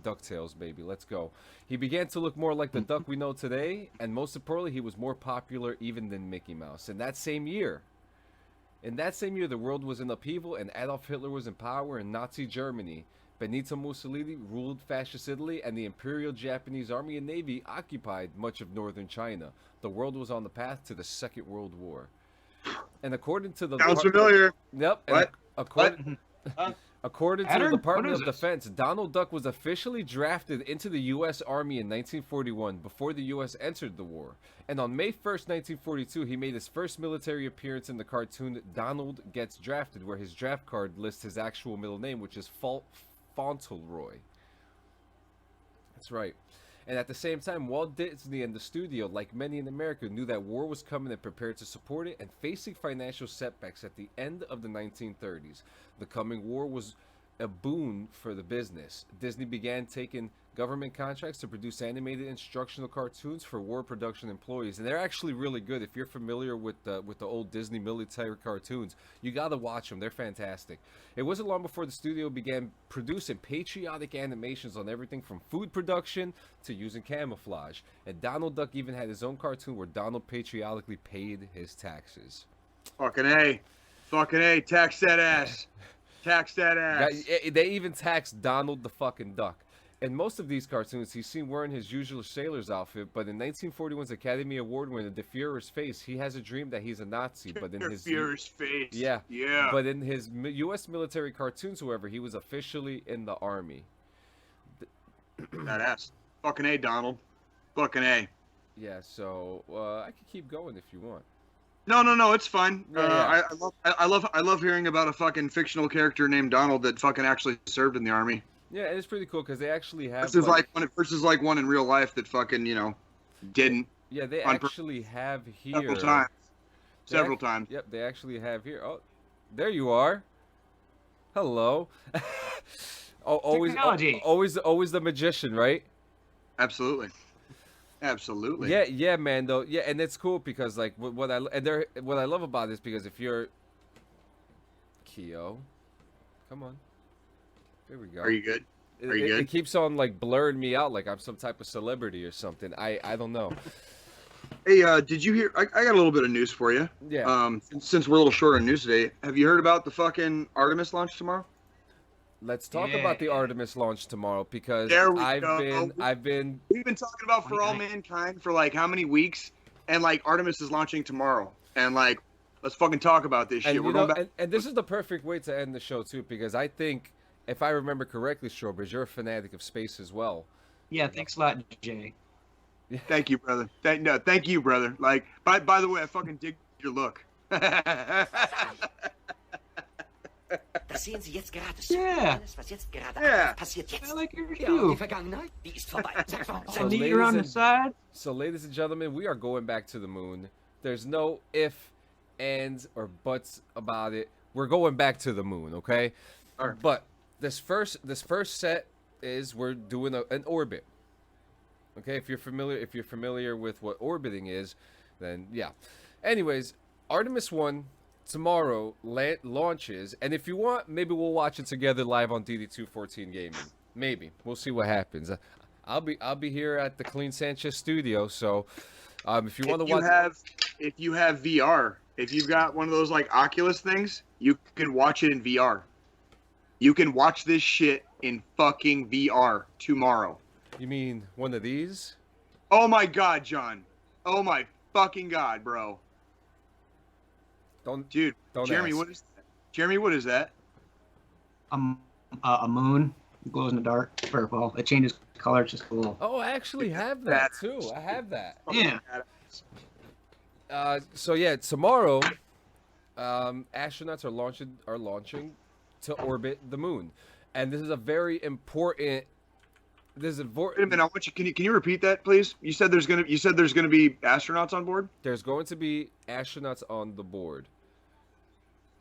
[SPEAKER 3] DuckTales, baby, let's go. He began to look more like the Duck we know today, and most importantly, he was more popular even than Mickey Mouse. In that same year, the world was in upheaval, and Adolf Hitler was in power in Nazi Germany. Benito Mussolini ruled fascist Italy, and the Imperial Japanese Army and Navy occupied much of northern China. The world was on the path to the Second World War. And according to the
[SPEAKER 2] Sounds familiar.
[SPEAKER 3] Yep. And
[SPEAKER 2] What?
[SPEAKER 3] according to the
[SPEAKER 4] Pattern?
[SPEAKER 3] Department
[SPEAKER 4] What
[SPEAKER 3] of
[SPEAKER 4] is this?
[SPEAKER 3] Defense, Donald Duck was officially drafted into the U.S. Army in 1941 before the U.S. entered the war. And on May 1st, 1942, he made his first military appearance in the cartoon Donald Gets Drafted, where his draft card lists his actual middle name, which is Fauntleroy. That's right. And at the same time, Walt Disney and the studio, like many in America, knew that war was coming and prepared to support it, and facing financial setbacks at the end of the 1930s. The coming war was a boon for the business. Disney began taking government contracts to produce animated instructional cartoons for war production employees, and they're actually really good. If you're familiar with the old Disney military cartoons, you gotta watch them. They're fantastic. It wasn't long before the studio began producing patriotic animations on everything from food production to using camouflage. And Donald Duck even had his own cartoon where Donald patriotically paid his taxes.
[SPEAKER 2] Fucking A. Fucking A. Tax that ass. Tax that ass.
[SPEAKER 3] They even taxed Donald the fucking Duck. In most of these cartoons, he's seen wearing his usual sailor's outfit, but in 1941's Academy Award winner The Fuhrer's Face, he has a dream that he's a Nazi. But in his
[SPEAKER 2] Fuhrer's Face.
[SPEAKER 3] yeah,
[SPEAKER 2] Yeah.
[SPEAKER 3] But in his U.S. military cartoons, however, he was officially in the army.
[SPEAKER 2] That ass. Fucking A, Donald. Fucking A.
[SPEAKER 3] Yeah, so I could keep going if you want.
[SPEAKER 2] No, it's fine.
[SPEAKER 3] Yeah,
[SPEAKER 2] I love hearing about a fucking fictional character named Donald that fucking actually served in the army.
[SPEAKER 3] Yeah, it's pretty cool because they actually have.
[SPEAKER 2] Versus like one in real life that fucking didn't.
[SPEAKER 3] Yeah, they actually have here
[SPEAKER 2] several times.
[SPEAKER 3] Yep, they actually have here. Oh, there you are. Hello. Oh, always the magician, right?
[SPEAKER 2] Absolutely.
[SPEAKER 3] Yeah, man. Though, yeah, and it's cool because like what I love about this because if you're Keo, come on. There we go.
[SPEAKER 2] Are you good? Are you good?
[SPEAKER 3] It keeps on like blurring me out like I'm some type of celebrity or something. I don't know.
[SPEAKER 2] Hey, did you hear? I got a little bit of news for you.
[SPEAKER 3] Yeah.
[SPEAKER 2] Since we're a little short on news today, have you heard about the fucking Artemis launch tomorrow?
[SPEAKER 3] Let's talk about the Artemis launch tomorrow because I've been
[SPEAKER 2] we've been talking about For All Mankind for like how many weeks, and like Artemis is launching tomorrow, and like let's fucking talk about this shit.
[SPEAKER 3] And this is the perfect way to end the show too because I think. If I remember correctly, Strobridge, you're a fanatic of space as well.
[SPEAKER 4] Yeah, thanks a lot, Jay.
[SPEAKER 2] Thank you, brother. Thank you, brother. Like, by the way, I fucking dig your look.
[SPEAKER 4] Yeah.
[SPEAKER 2] Yeah.
[SPEAKER 4] I like your shoe. So knee around the side.
[SPEAKER 3] So, ladies and gentlemen, we are going back to the moon. There's no if, ands, or buts about it. We're going back to the moon, okay?
[SPEAKER 2] All right.
[SPEAKER 3] But this first set is we're doing an orbit. Okay, if you're familiar with what orbiting is, then yeah. Anyways, Artemis 1 tomorrow launches, and if you want, maybe we'll watch it together live on DD214 Gaming. Maybe we'll see what happens. I'll be here at the Clean Sanchez studio, so if you want to watch,
[SPEAKER 2] if you have VR, if you've got one of those like Oculus things, you can watch it in VR. You can watch this shit in fucking VR tomorrow.
[SPEAKER 3] You mean one of these?
[SPEAKER 2] Oh my god, John. Oh my fucking god, bro.
[SPEAKER 3] Don't
[SPEAKER 2] Jeremy,
[SPEAKER 3] ask.
[SPEAKER 2] what is that? Jeremy, what is that?
[SPEAKER 4] A moon. It glows in the dark. Purple. It changes color. It's just cool.
[SPEAKER 3] Oh, I actually have that too. I have that.
[SPEAKER 4] Yeah.
[SPEAKER 3] So yeah, tomorrow, astronauts are launching to orbit the moon, and this is a very important. Wait a
[SPEAKER 2] minute, I want you. Can you repeat that, please? You said there's gonna be astronauts on board.
[SPEAKER 3] There's going to be astronauts on the board.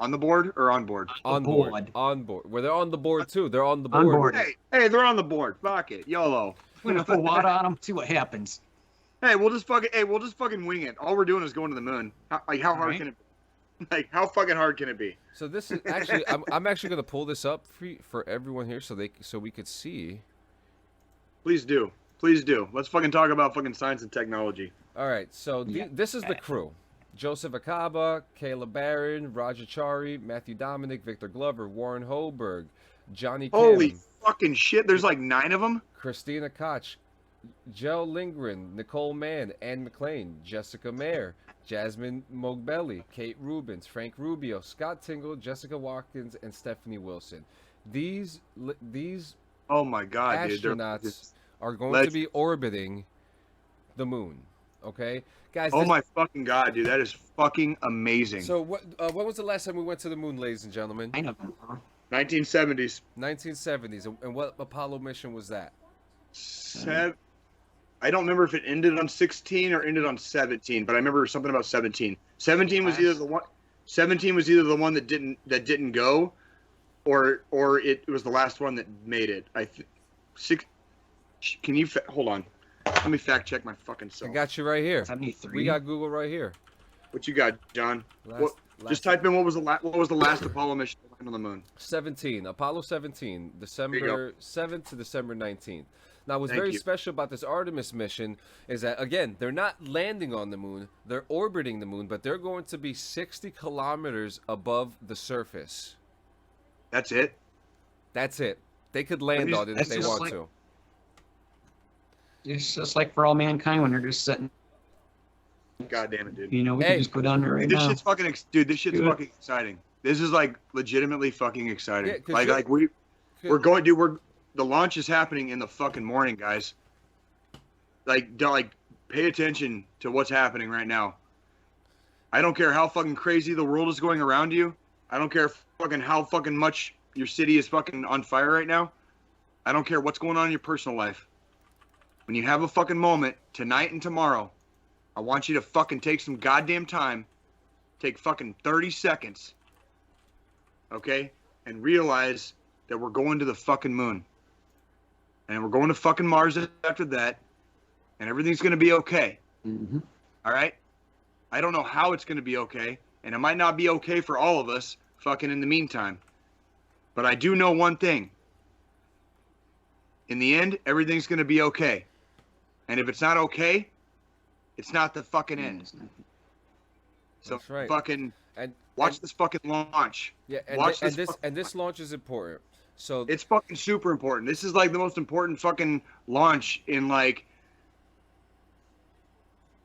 [SPEAKER 2] On the board or on board?
[SPEAKER 3] On board. On board. Well, they're on the board too. They're on the board.
[SPEAKER 4] On board.
[SPEAKER 2] Hey, they're on the board. Fuck it, YOLO.
[SPEAKER 4] We're gonna put water on them. See what happens.
[SPEAKER 2] Hey, we'll just fucking wing it. All we're doing is going to the moon. How hard can it be? Like, how fucking hard can it be?
[SPEAKER 3] So this is actually, I'm actually gonna pull this up for everyone here so we could see.
[SPEAKER 2] Please do. Let's fucking talk about fucking science and technology.
[SPEAKER 3] All right, so this is the crew: Joseph Acaba, Kayla Barron, Roger Chari, Matthew Dominic, Victor Glover, Warren Holberg, Johnny Kim,
[SPEAKER 2] Holy fucking shit! There's like 9 of them.
[SPEAKER 3] Christina Koch, Jel Lindgren, Nicole Mann, Ann McLean, Jessica Mayer, Jasmine Mogbelli, Kate Rubens, Frank Rubio, Scott Tingle, Jessica Watkins, and Stephanie Wilson. These
[SPEAKER 2] oh my god,
[SPEAKER 3] astronauts are going to be orbiting the moon. Okay, guys.
[SPEAKER 2] Oh my fucking god, dude, that is fucking amazing.
[SPEAKER 3] So when was the last time we went to the moon, ladies and gentlemen?
[SPEAKER 4] I know.
[SPEAKER 2] 1970s.
[SPEAKER 3] 1970s. And what Apollo mission was that?
[SPEAKER 2] I don't remember if it ended on 16 or ended on 17, but I remember something about 17. 17 was either the one. 17 was either the one that didn't go, or it was the last one that made it. Can you hold on? Let me fact check my fucking
[SPEAKER 3] I
[SPEAKER 2] self.
[SPEAKER 3] got you right here.
[SPEAKER 4] 73.
[SPEAKER 3] We got Google right here.
[SPEAKER 2] What you got, John?
[SPEAKER 3] Last
[SPEAKER 2] Just type in what was the last Apollo mission to land on the moon?
[SPEAKER 3] 17, Apollo 17, December 7th to December 19th. Now, what's
[SPEAKER 2] Thank
[SPEAKER 3] very
[SPEAKER 2] you.
[SPEAKER 3] special about this Artemis mission is that, again, they're not landing on the moon, they're orbiting the moon, but they're going to be 60 kilometers above the surface.
[SPEAKER 2] That's it.
[SPEAKER 3] That's it. They could land on it if
[SPEAKER 4] that's
[SPEAKER 3] they
[SPEAKER 4] just
[SPEAKER 3] want
[SPEAKER 4] like-
[SPEAKER 3] to.
[SPEAKER 4] It's just like For All Mankind when they're just sitting.
[SPEAKER 2] God damn it, dude.
[SPEAKER 4] You know, we
[SPEAKER 3] Hey.
[SPEAKER 4] can just go down there right
[SPEAKER 2] This
[SPEAKER 4] now.
[SPEAKER 2] shit's fucking dude. This shit's
[SPEAKER 4] Do it.
[SPEAKER 2] fucking exciting. This is like legitimately fucking exciting.
[SPEAKER 3] Yeah, 'cause
[SPEAKER 2] like we're going, dude. The launch is happening in the fucking morning, guys. Like pay attention to what's happening right now. I don't care how fucking crazy the world is going around you. I don't care fucking how fucking much your city is fucking on fire right now. I don't care what's going on in your personal life. When you have a fucking moment tonight and tomorrow, I want you to fucking take some goddamn time, take fucking 30 seconds, okay, and realize that we're going to the fucking moon. And we're going to fucking Mars after that, and everything's going to be okay.
[SPEAKER 4] Mm-hmm.
[SPEAKER 2] All right? I don't know how it's going to be okay, and it might not be okay for all of us fucking in the meantime. But I do know one thing. In the end, everything's going to be okay. And if it's not okay, it's not the fucking end. So
[SPEAKER 3] That's right.
[SPEAKER 2] fucking
[SPEAKER 3] And
[SPEAKER 2] watch this fucking launch.
[SPEAKER 3] yeah,
[SPEAKER 2] watch
[SPEAKER 3] and
[SPEAKER 2] this
[SPEAKER 3] this launch is important. So
[SPEAKER 2] It's fucking super important. This is like the most important fucking launch in like.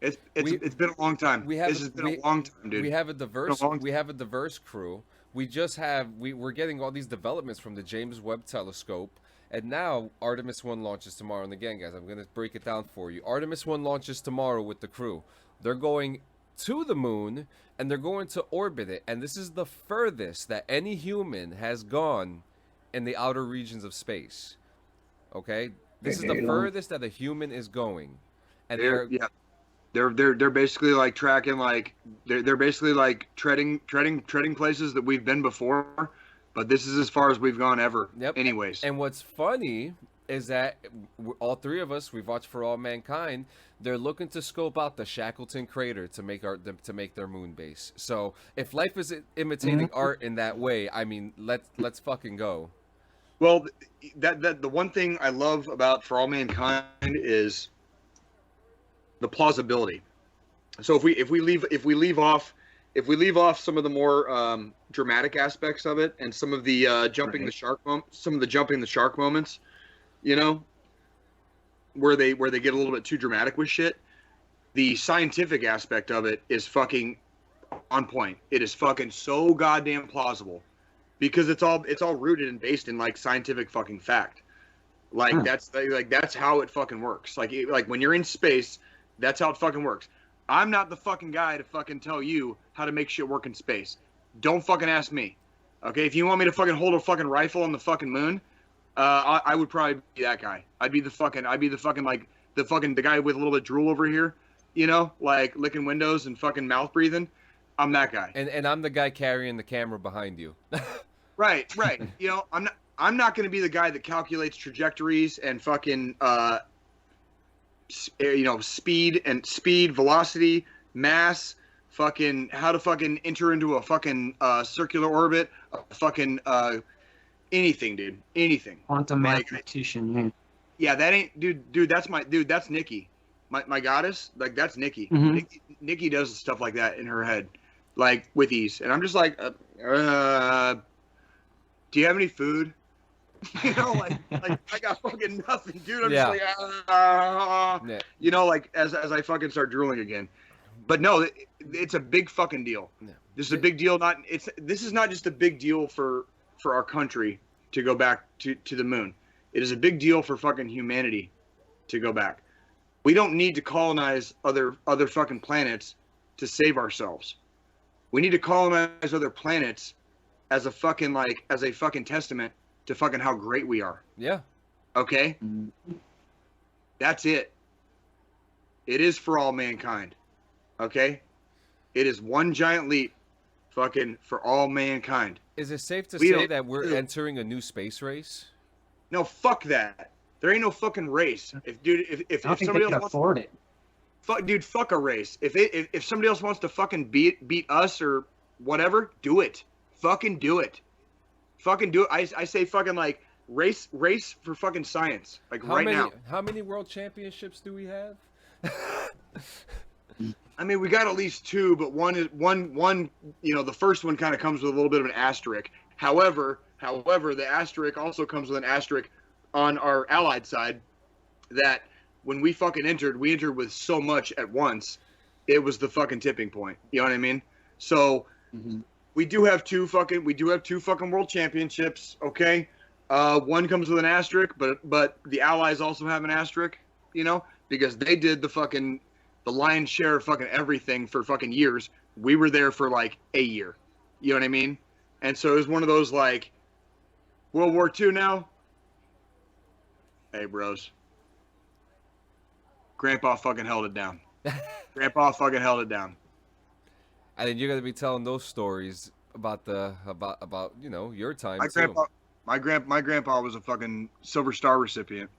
[SPEAKER 2] It's been a long time. This has been a long time, dude.
[SPEAKER 3] we have a diverse
[SPEAKER 2] long
[SPEAKER 3] we have a diverse crew. We're getting all these developments from the James Webb Telescope, and now Artemis 1 launches tomorrow. And again, guys, I'm going to break it down for you. Artemis 1 launches tomorrow with the crew. They're going to the moon and they're going to orbit it, and this is the furthest that any human has gone in the outer regions of space. Okay, this is the furthest that a human is going, and
[SPEAKER 2] they're basically like tracking like they're basically like treading places that we've been before, but this is as far as we've gone ever.
[SPEAKER 3] Yep.
[SPEAKER 2] Anyways,
[SPEAKER 3] And what's funny is that all three of us, we've watched For All Mankind. They're looking to scope out the Shackleton crater to make their moon base. So if life is imitating art in that way, I mean, let's fucking go.
[SPEAKER 2] well, that the one thing I love about For All Mankind is the plausibility. So if we leave off some of the more dramatic aspects of it and some of the jumping the shark moments, you know, where they get a little bit too dramatic with shit, the scientific aspect of it is fucking on point. It is fucking so goddamn plausible because it's all rooted and based in like scientific fucking fact. Like that's how it fucking works. Like when you're in space, that's how it fucking works. I'm not the fucking guy to fucking tell you how to make shit work in space. Don't fucking ask me. Okay, if you want me to fucking hold a fucking rifle on the fucking moon, I would probably be that guy. I'd be the fucking the guy with a little bit of drool over here, you know, like licking windows and fucking mouth breathing. I'm that guy.
[SPEAKER 3] And I'm the guy carrying the camera behind you.
[SPEAKER 2] Right. You know, I'm not going to be the guy that calculates trajectories and fucking you know, speed, velocity, mass, fucking how to fucking enter into a fucking circular orbit, fucking anything, dude, anything.
[SPEAKER 4] Quantum
[SPEAKER 2] Like,
[SPEAKER 4] mathematician, yeah.
[SPEAKER 2] Yeah, that ain't, dude. That's Nikki, my goddess. Like that's Nikki.
[SPEAKER 4] Mhm.
[SPEAKER 2] Nikki does stuff like that in her head, like with ease. And I'm just like, do you have any food? You know, like I got fucking nothing, dude. I'm
[SPEAKER 3] Yeah.
[SPEAKER 2] just like,
[SPEAKER 3] Yeah.
[SPEAKER 2] you know, like as I fucking start drooling again. But no, it's a big fucking deal.
[SPEAKER 3] Yeah.
[SPEAKER 2] This is a big deal. This is not just a big deal for our country to go back to the moon. It is a big deal for fucking humanity to go back. We don't need to colonize other fucking planets to save ourselves. We need to colonize other planets as a fucking testament to fucking how great we are.
[SPEAKER 3] Yeah.
[SPEAKER 2] Okay?
[SPEAKER 4] Mhm.
[SPEAKER 2] That's it. It is for all mankind. Okay? It is one giant leap fucking for all mankind.
[SPEAKER 3] Is it safe to
[SPEAKER 2] We
[SPEAKER 3] say
[SPEAKER 2] don't-
[SPEAKER 3] that we're entering a new space race?
[SPEAKER 2] No, fuck that. There ain't no fucking race. If dude, if
[SPEAKER 4] I don't think
[SPEAKER 2] somebody
[SPEAKER 4] they
[SPEAKER 2] else
[SPEAKER 4] can
[SPEAKER 2] wants,
[SPEAKER 4] afford it.
[SPEAKER 2] fuck a race. If somebody else wants to fucking beat us or whatever, do it. Fucking do it. Fucking do it. I say fucking like race for fucking science. Like now.
[SPEAKER 3] How many world championships do we have?
[SPEAKER 2] I mean, we got at least 2, but one. You know, the first one kind of comes with a little bit of an asterisk. However, the asterisk also comes with an asterisk on our allied side. That when we fucking entered, we entered with so much at once. It was the fucking tipping point. You know what I mean? So we do have 2 fucking world championships. Okay, one comes with an asterisk, but the allies also have an asterisk. You know, because they did the lion's share of fucking everything for fucking years. We were there for like a year. You know what I mean? And so it was one of those like World War II now. Hey, bros. Grandpa fucking held it down. Grandpa fucking held it down.
[SPEAKER 3] And then you're gonna be telling those stories about you know your time
[SPEAKER 2] My
[SPEAKER 3] too.
[SPEAKER 2] my grandpa was a fucking Silver Star recipient,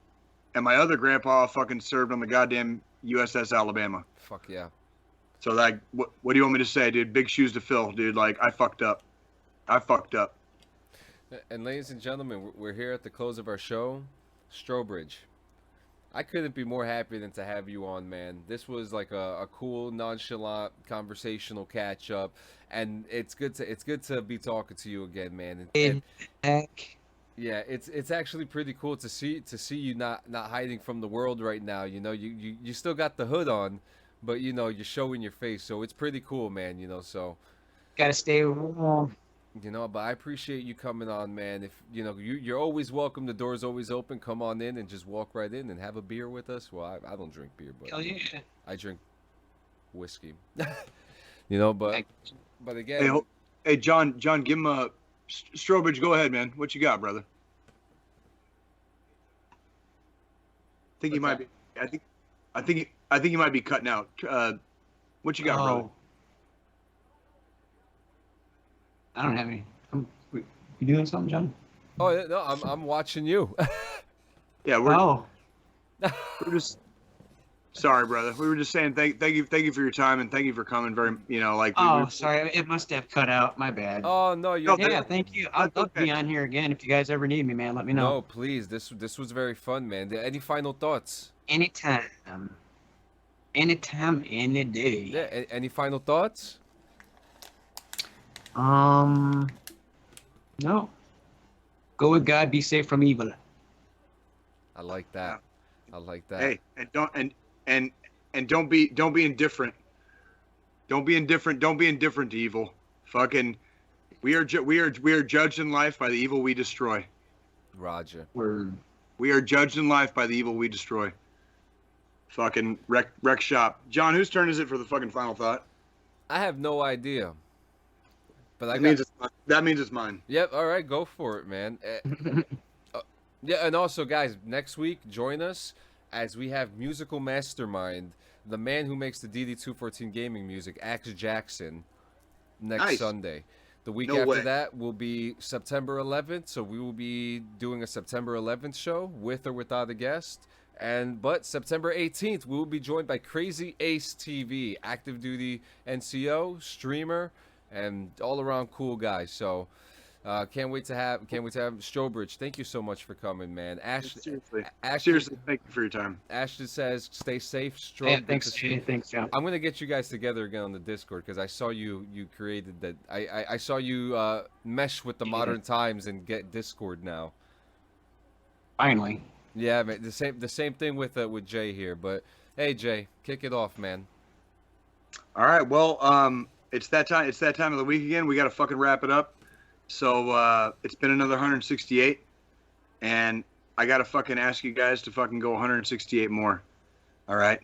[SPEAKER 2] and my other grandpa fucking served on the goddamn USS Alabama.
[SPEAKER 3] Fuck yeah.
[SPEAKER 2] So like, what do you want me to say, dude? Big shoes to fill, dude. Like, I fucked up.
[SPEAKER 3] And ladies and gentlemen, we're here at the close of our show. Strobridge, I couldn't be more happy than to have you on, man. This was like a cool, nonchalant, conversational catch up, and it's good to be talking to you again, man. Yeah, it's actually pretty cool to see you not hiding from the world right now. You know, you still got the hood on, but you know you're showing your face, so it's pretty cool, man. You know, so
[SPEAKER 4] Gotta stay warm.
[SPEAKER 3] you know, but I appreciate you coming on, man. If you know you're always welcome. The door's always open. Come on in and just walk right in and have a beer with us. Well, I don't drink beer, but
[SPEAKER 4] Hell yeah.
[SPEAKER 3] I drink whiskey. You know, but again,
[SPEAKER 2] Hey, John, give him a Strobridge. Go ahead, man. What you got, brother? I think you might be. I think you might be cutting out. What you got, brother?
[SPEAKER 4] I don't have any. You doing something, John?
[SPEAKER 3] oh yeah, no, I'm watching you.
[SPEAKER 2] Yeah,
[SPEAKER 4] Oh,
[SPEAKER 2] we're just. Sorry, brother. We were just saying thank you for your time and thank you for coming. Very, you know, like.
[SPEAKER 4] Sorry. It must have cut out. My bad.
[SPEAKER 3] Oh no, you're
[SPEAKER 4] Yeah, thank you. I'll
[SPEAKER 2] okay.
[SPEAKER 4] be on here again if you guys ever need me, man. Let me know.
[SPEAKER 3] No, please. This was very fun, man. Any final thoughts?
[SPEAKER 4] Anytime. Anytime, any day.
[SPEAKER 3] Yeah. Any final thoughts?
[SPEAKER 4] No. Go with God. Be safe from evil.
[SPEAKER 3] I like that. I like that.
[SPEAKER 2] Hey, and don't be indifferent. Don't be indifferent. Don't be indifferent to evil. Fucking, we are judged in life by the evil we destroy.
[SPEAKER 3] Roger.
[SPEAKER 4] Word.
[SPEAKER 2] We are judged in life by the evil we destroy. Fucking wreck shop. John, whose turn is it for the fucking final thought?
[SPEAKER 3] I have no idea. But
[SPEAKER 2] That means it's mine.
[SPEAKER 3] Yep. All right, go for it, man. Yeah, and also, guys, next week join us as we have musical mastermind, the man who makes the DD214 gaming music, Axe Jackson, next
[SPEAKER 2] Nice.
[SPEAKER 3] Sunday. The week
[SPEAKER 2] No
[SPEAKER 3] after
[SPEAKER 2] way.
[SPEAKER 3] that will be September 11th, so we will be doing a September 11th show with or without a guest. But September 18th, we will be joined by Crazy Ace TV, active duty NCO, streamer, and all around cool guy. So can't wait to have Strobridge. Thank you so much for coming, man.
[SPEAKER 2] Seriously, thank you for your time.
[SPEAKER 3] Ashton says stay safe.
[SPEAKER 4] Yeah, thanks, John.
[SPEAKER 3] I'm gonna get you guys together again on the Discord because I saw you created that. I saw you mesh with the modern times and get Discord now.
[SPEAKER 4] Finally.
[SPEAKER 3] Yeah, man. The same thing with Jay here. But hey, Jay, kick it off, man.
[SPEAKER 2] All right, well, it's that time. It's that time of the week again. We got to fucking wrap it up. So it's been another 168, and I got to fucking ask you guys to fucking go 168 more. All right.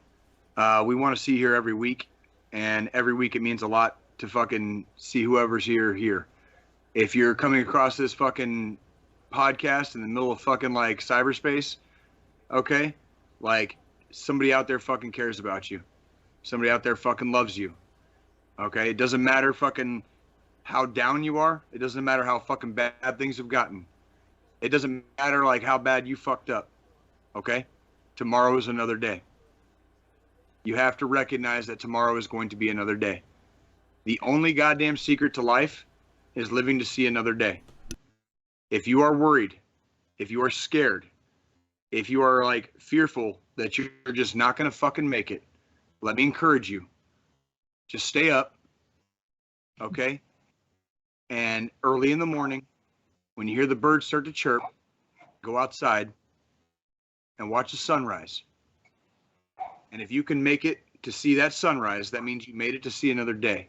[SPEAKER 2] We want to see here every week, and every week it means a lot to fucking see whoever's here. If you're coming across this fucking podcast in the middle of fucking like cyberspace, okay, like somebody out there fucking cares about you. Somebody out there fucking loves you. Okay, it doesn't matter fucking how down you are. It doesn't matter how fucking bad things have gotten. It doesn't matter like how bad you fucked up. Okay? Tomorrow is another day. You have to recognize that tomorrow is going to be another day. The only goddamn secret to life is living to see another day. If you are worried, if you are scared, if you are like fearful that you're just not going to fucking make it, let me encourage you. Just stay up, okay? And early in the morning, when you hear the birds start to chirp, go outside and watch the sunrise. And if you can make it to see that sunrise, that means you made it to see another day.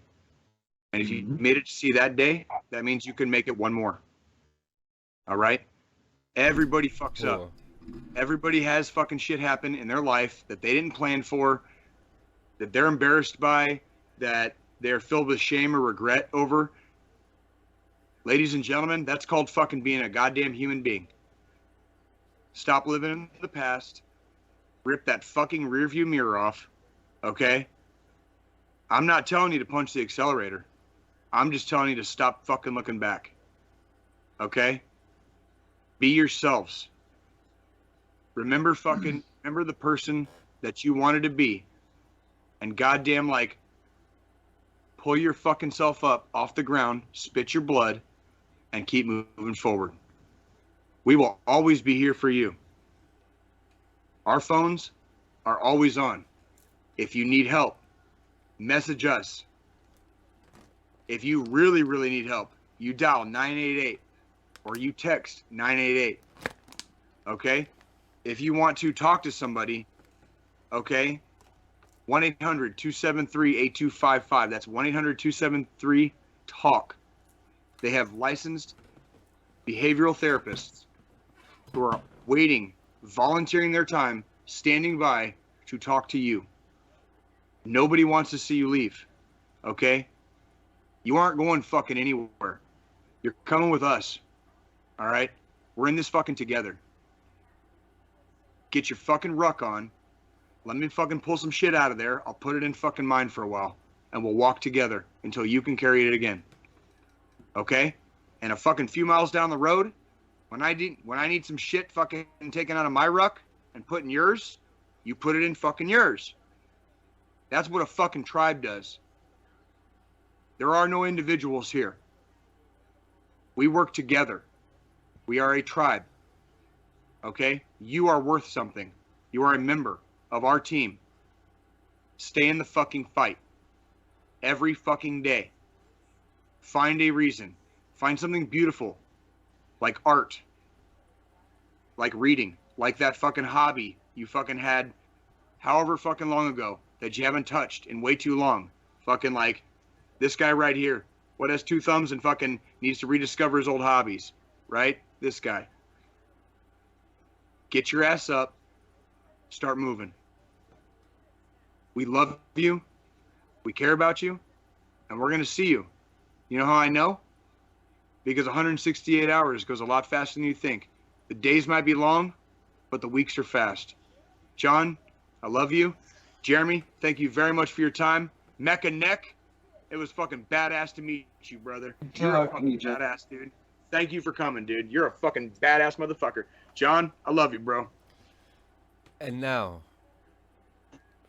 [SPEAKER 2] And if you made it to see that day, that means you can make it one more. All right? Everybody fucks up. Everybody has fucking shit happen in their life that they didn't plan for, that they're embarrassed by, that they're filled with shame or regret over. Ladies and gentlemen, that's called fucking being a goddamn human being. Stop living in the past. Rip that fucking rearview mirror off, okay? I'm not telling you to punch the accelerator. I'm just telling you to stop fucking looking back, okay? Be yourselves. Remember the person that you wanted to be, and goddamn, like, pull your fucking self up off the ground, spit your blood, and keep moving forward. We will always be here for you. Our phones are always on. If you need help, message us. If you really, really need help, you dial 988 or you text 988. Okay? If you want to talk to somebody, okay? 1-800-273-8255. That's 1-800-273-TALK. They have licensed behavioral therapists who are waiting, volunteering their time, standing by to talk to you. Nobody wants to see you leave, okay? You aren't going fucking anywhere. You're coming with us, all right? We're in this fucking together. Get your fucking ruck on. Let me fucking pull some shit out of there. I'll put it in fucking mine for a while, and we'll walk together until you can carry it again, okay? And a fucking few miles down the road, when I need some shit fucking taken out of my ruck and put in yours, you put it in fucking yours. That's what a fucking tribe does. There are no individuals here. We work together. We are a tribe. Okay? You are worth something. You are a member of our team. Stay in the fucking fight. Every fucking day. Find a reason. Find something beautiful. Like art. Like reading. Like that fucking hobby you fucking had however fucking long ago that you haven't touched in way too long. Fucking like this guy right here. What has 2 thumbs and fucking needs to rediscover his old hobbies. Right? This guy. Get your ass up. Start moving. We love you. We care about you. And we're going to see you. You know how I know? Because 168 hours goes a lot faster than you think. The days might be long, but the weeks are fast. John, I love you. Jeremy, thank you very much for your time. Mecca Neck, it was fucking badass to meet you, brother. You're a fucking badass, dude. Thank you for coming, dude. You're a fucking badass motherfucker. John, I love you, bro.
[SPEAKER 3] And now,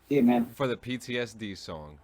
[SPEAKER 4] Yeah, man.
[SPEAKER 3] for the PTSD song.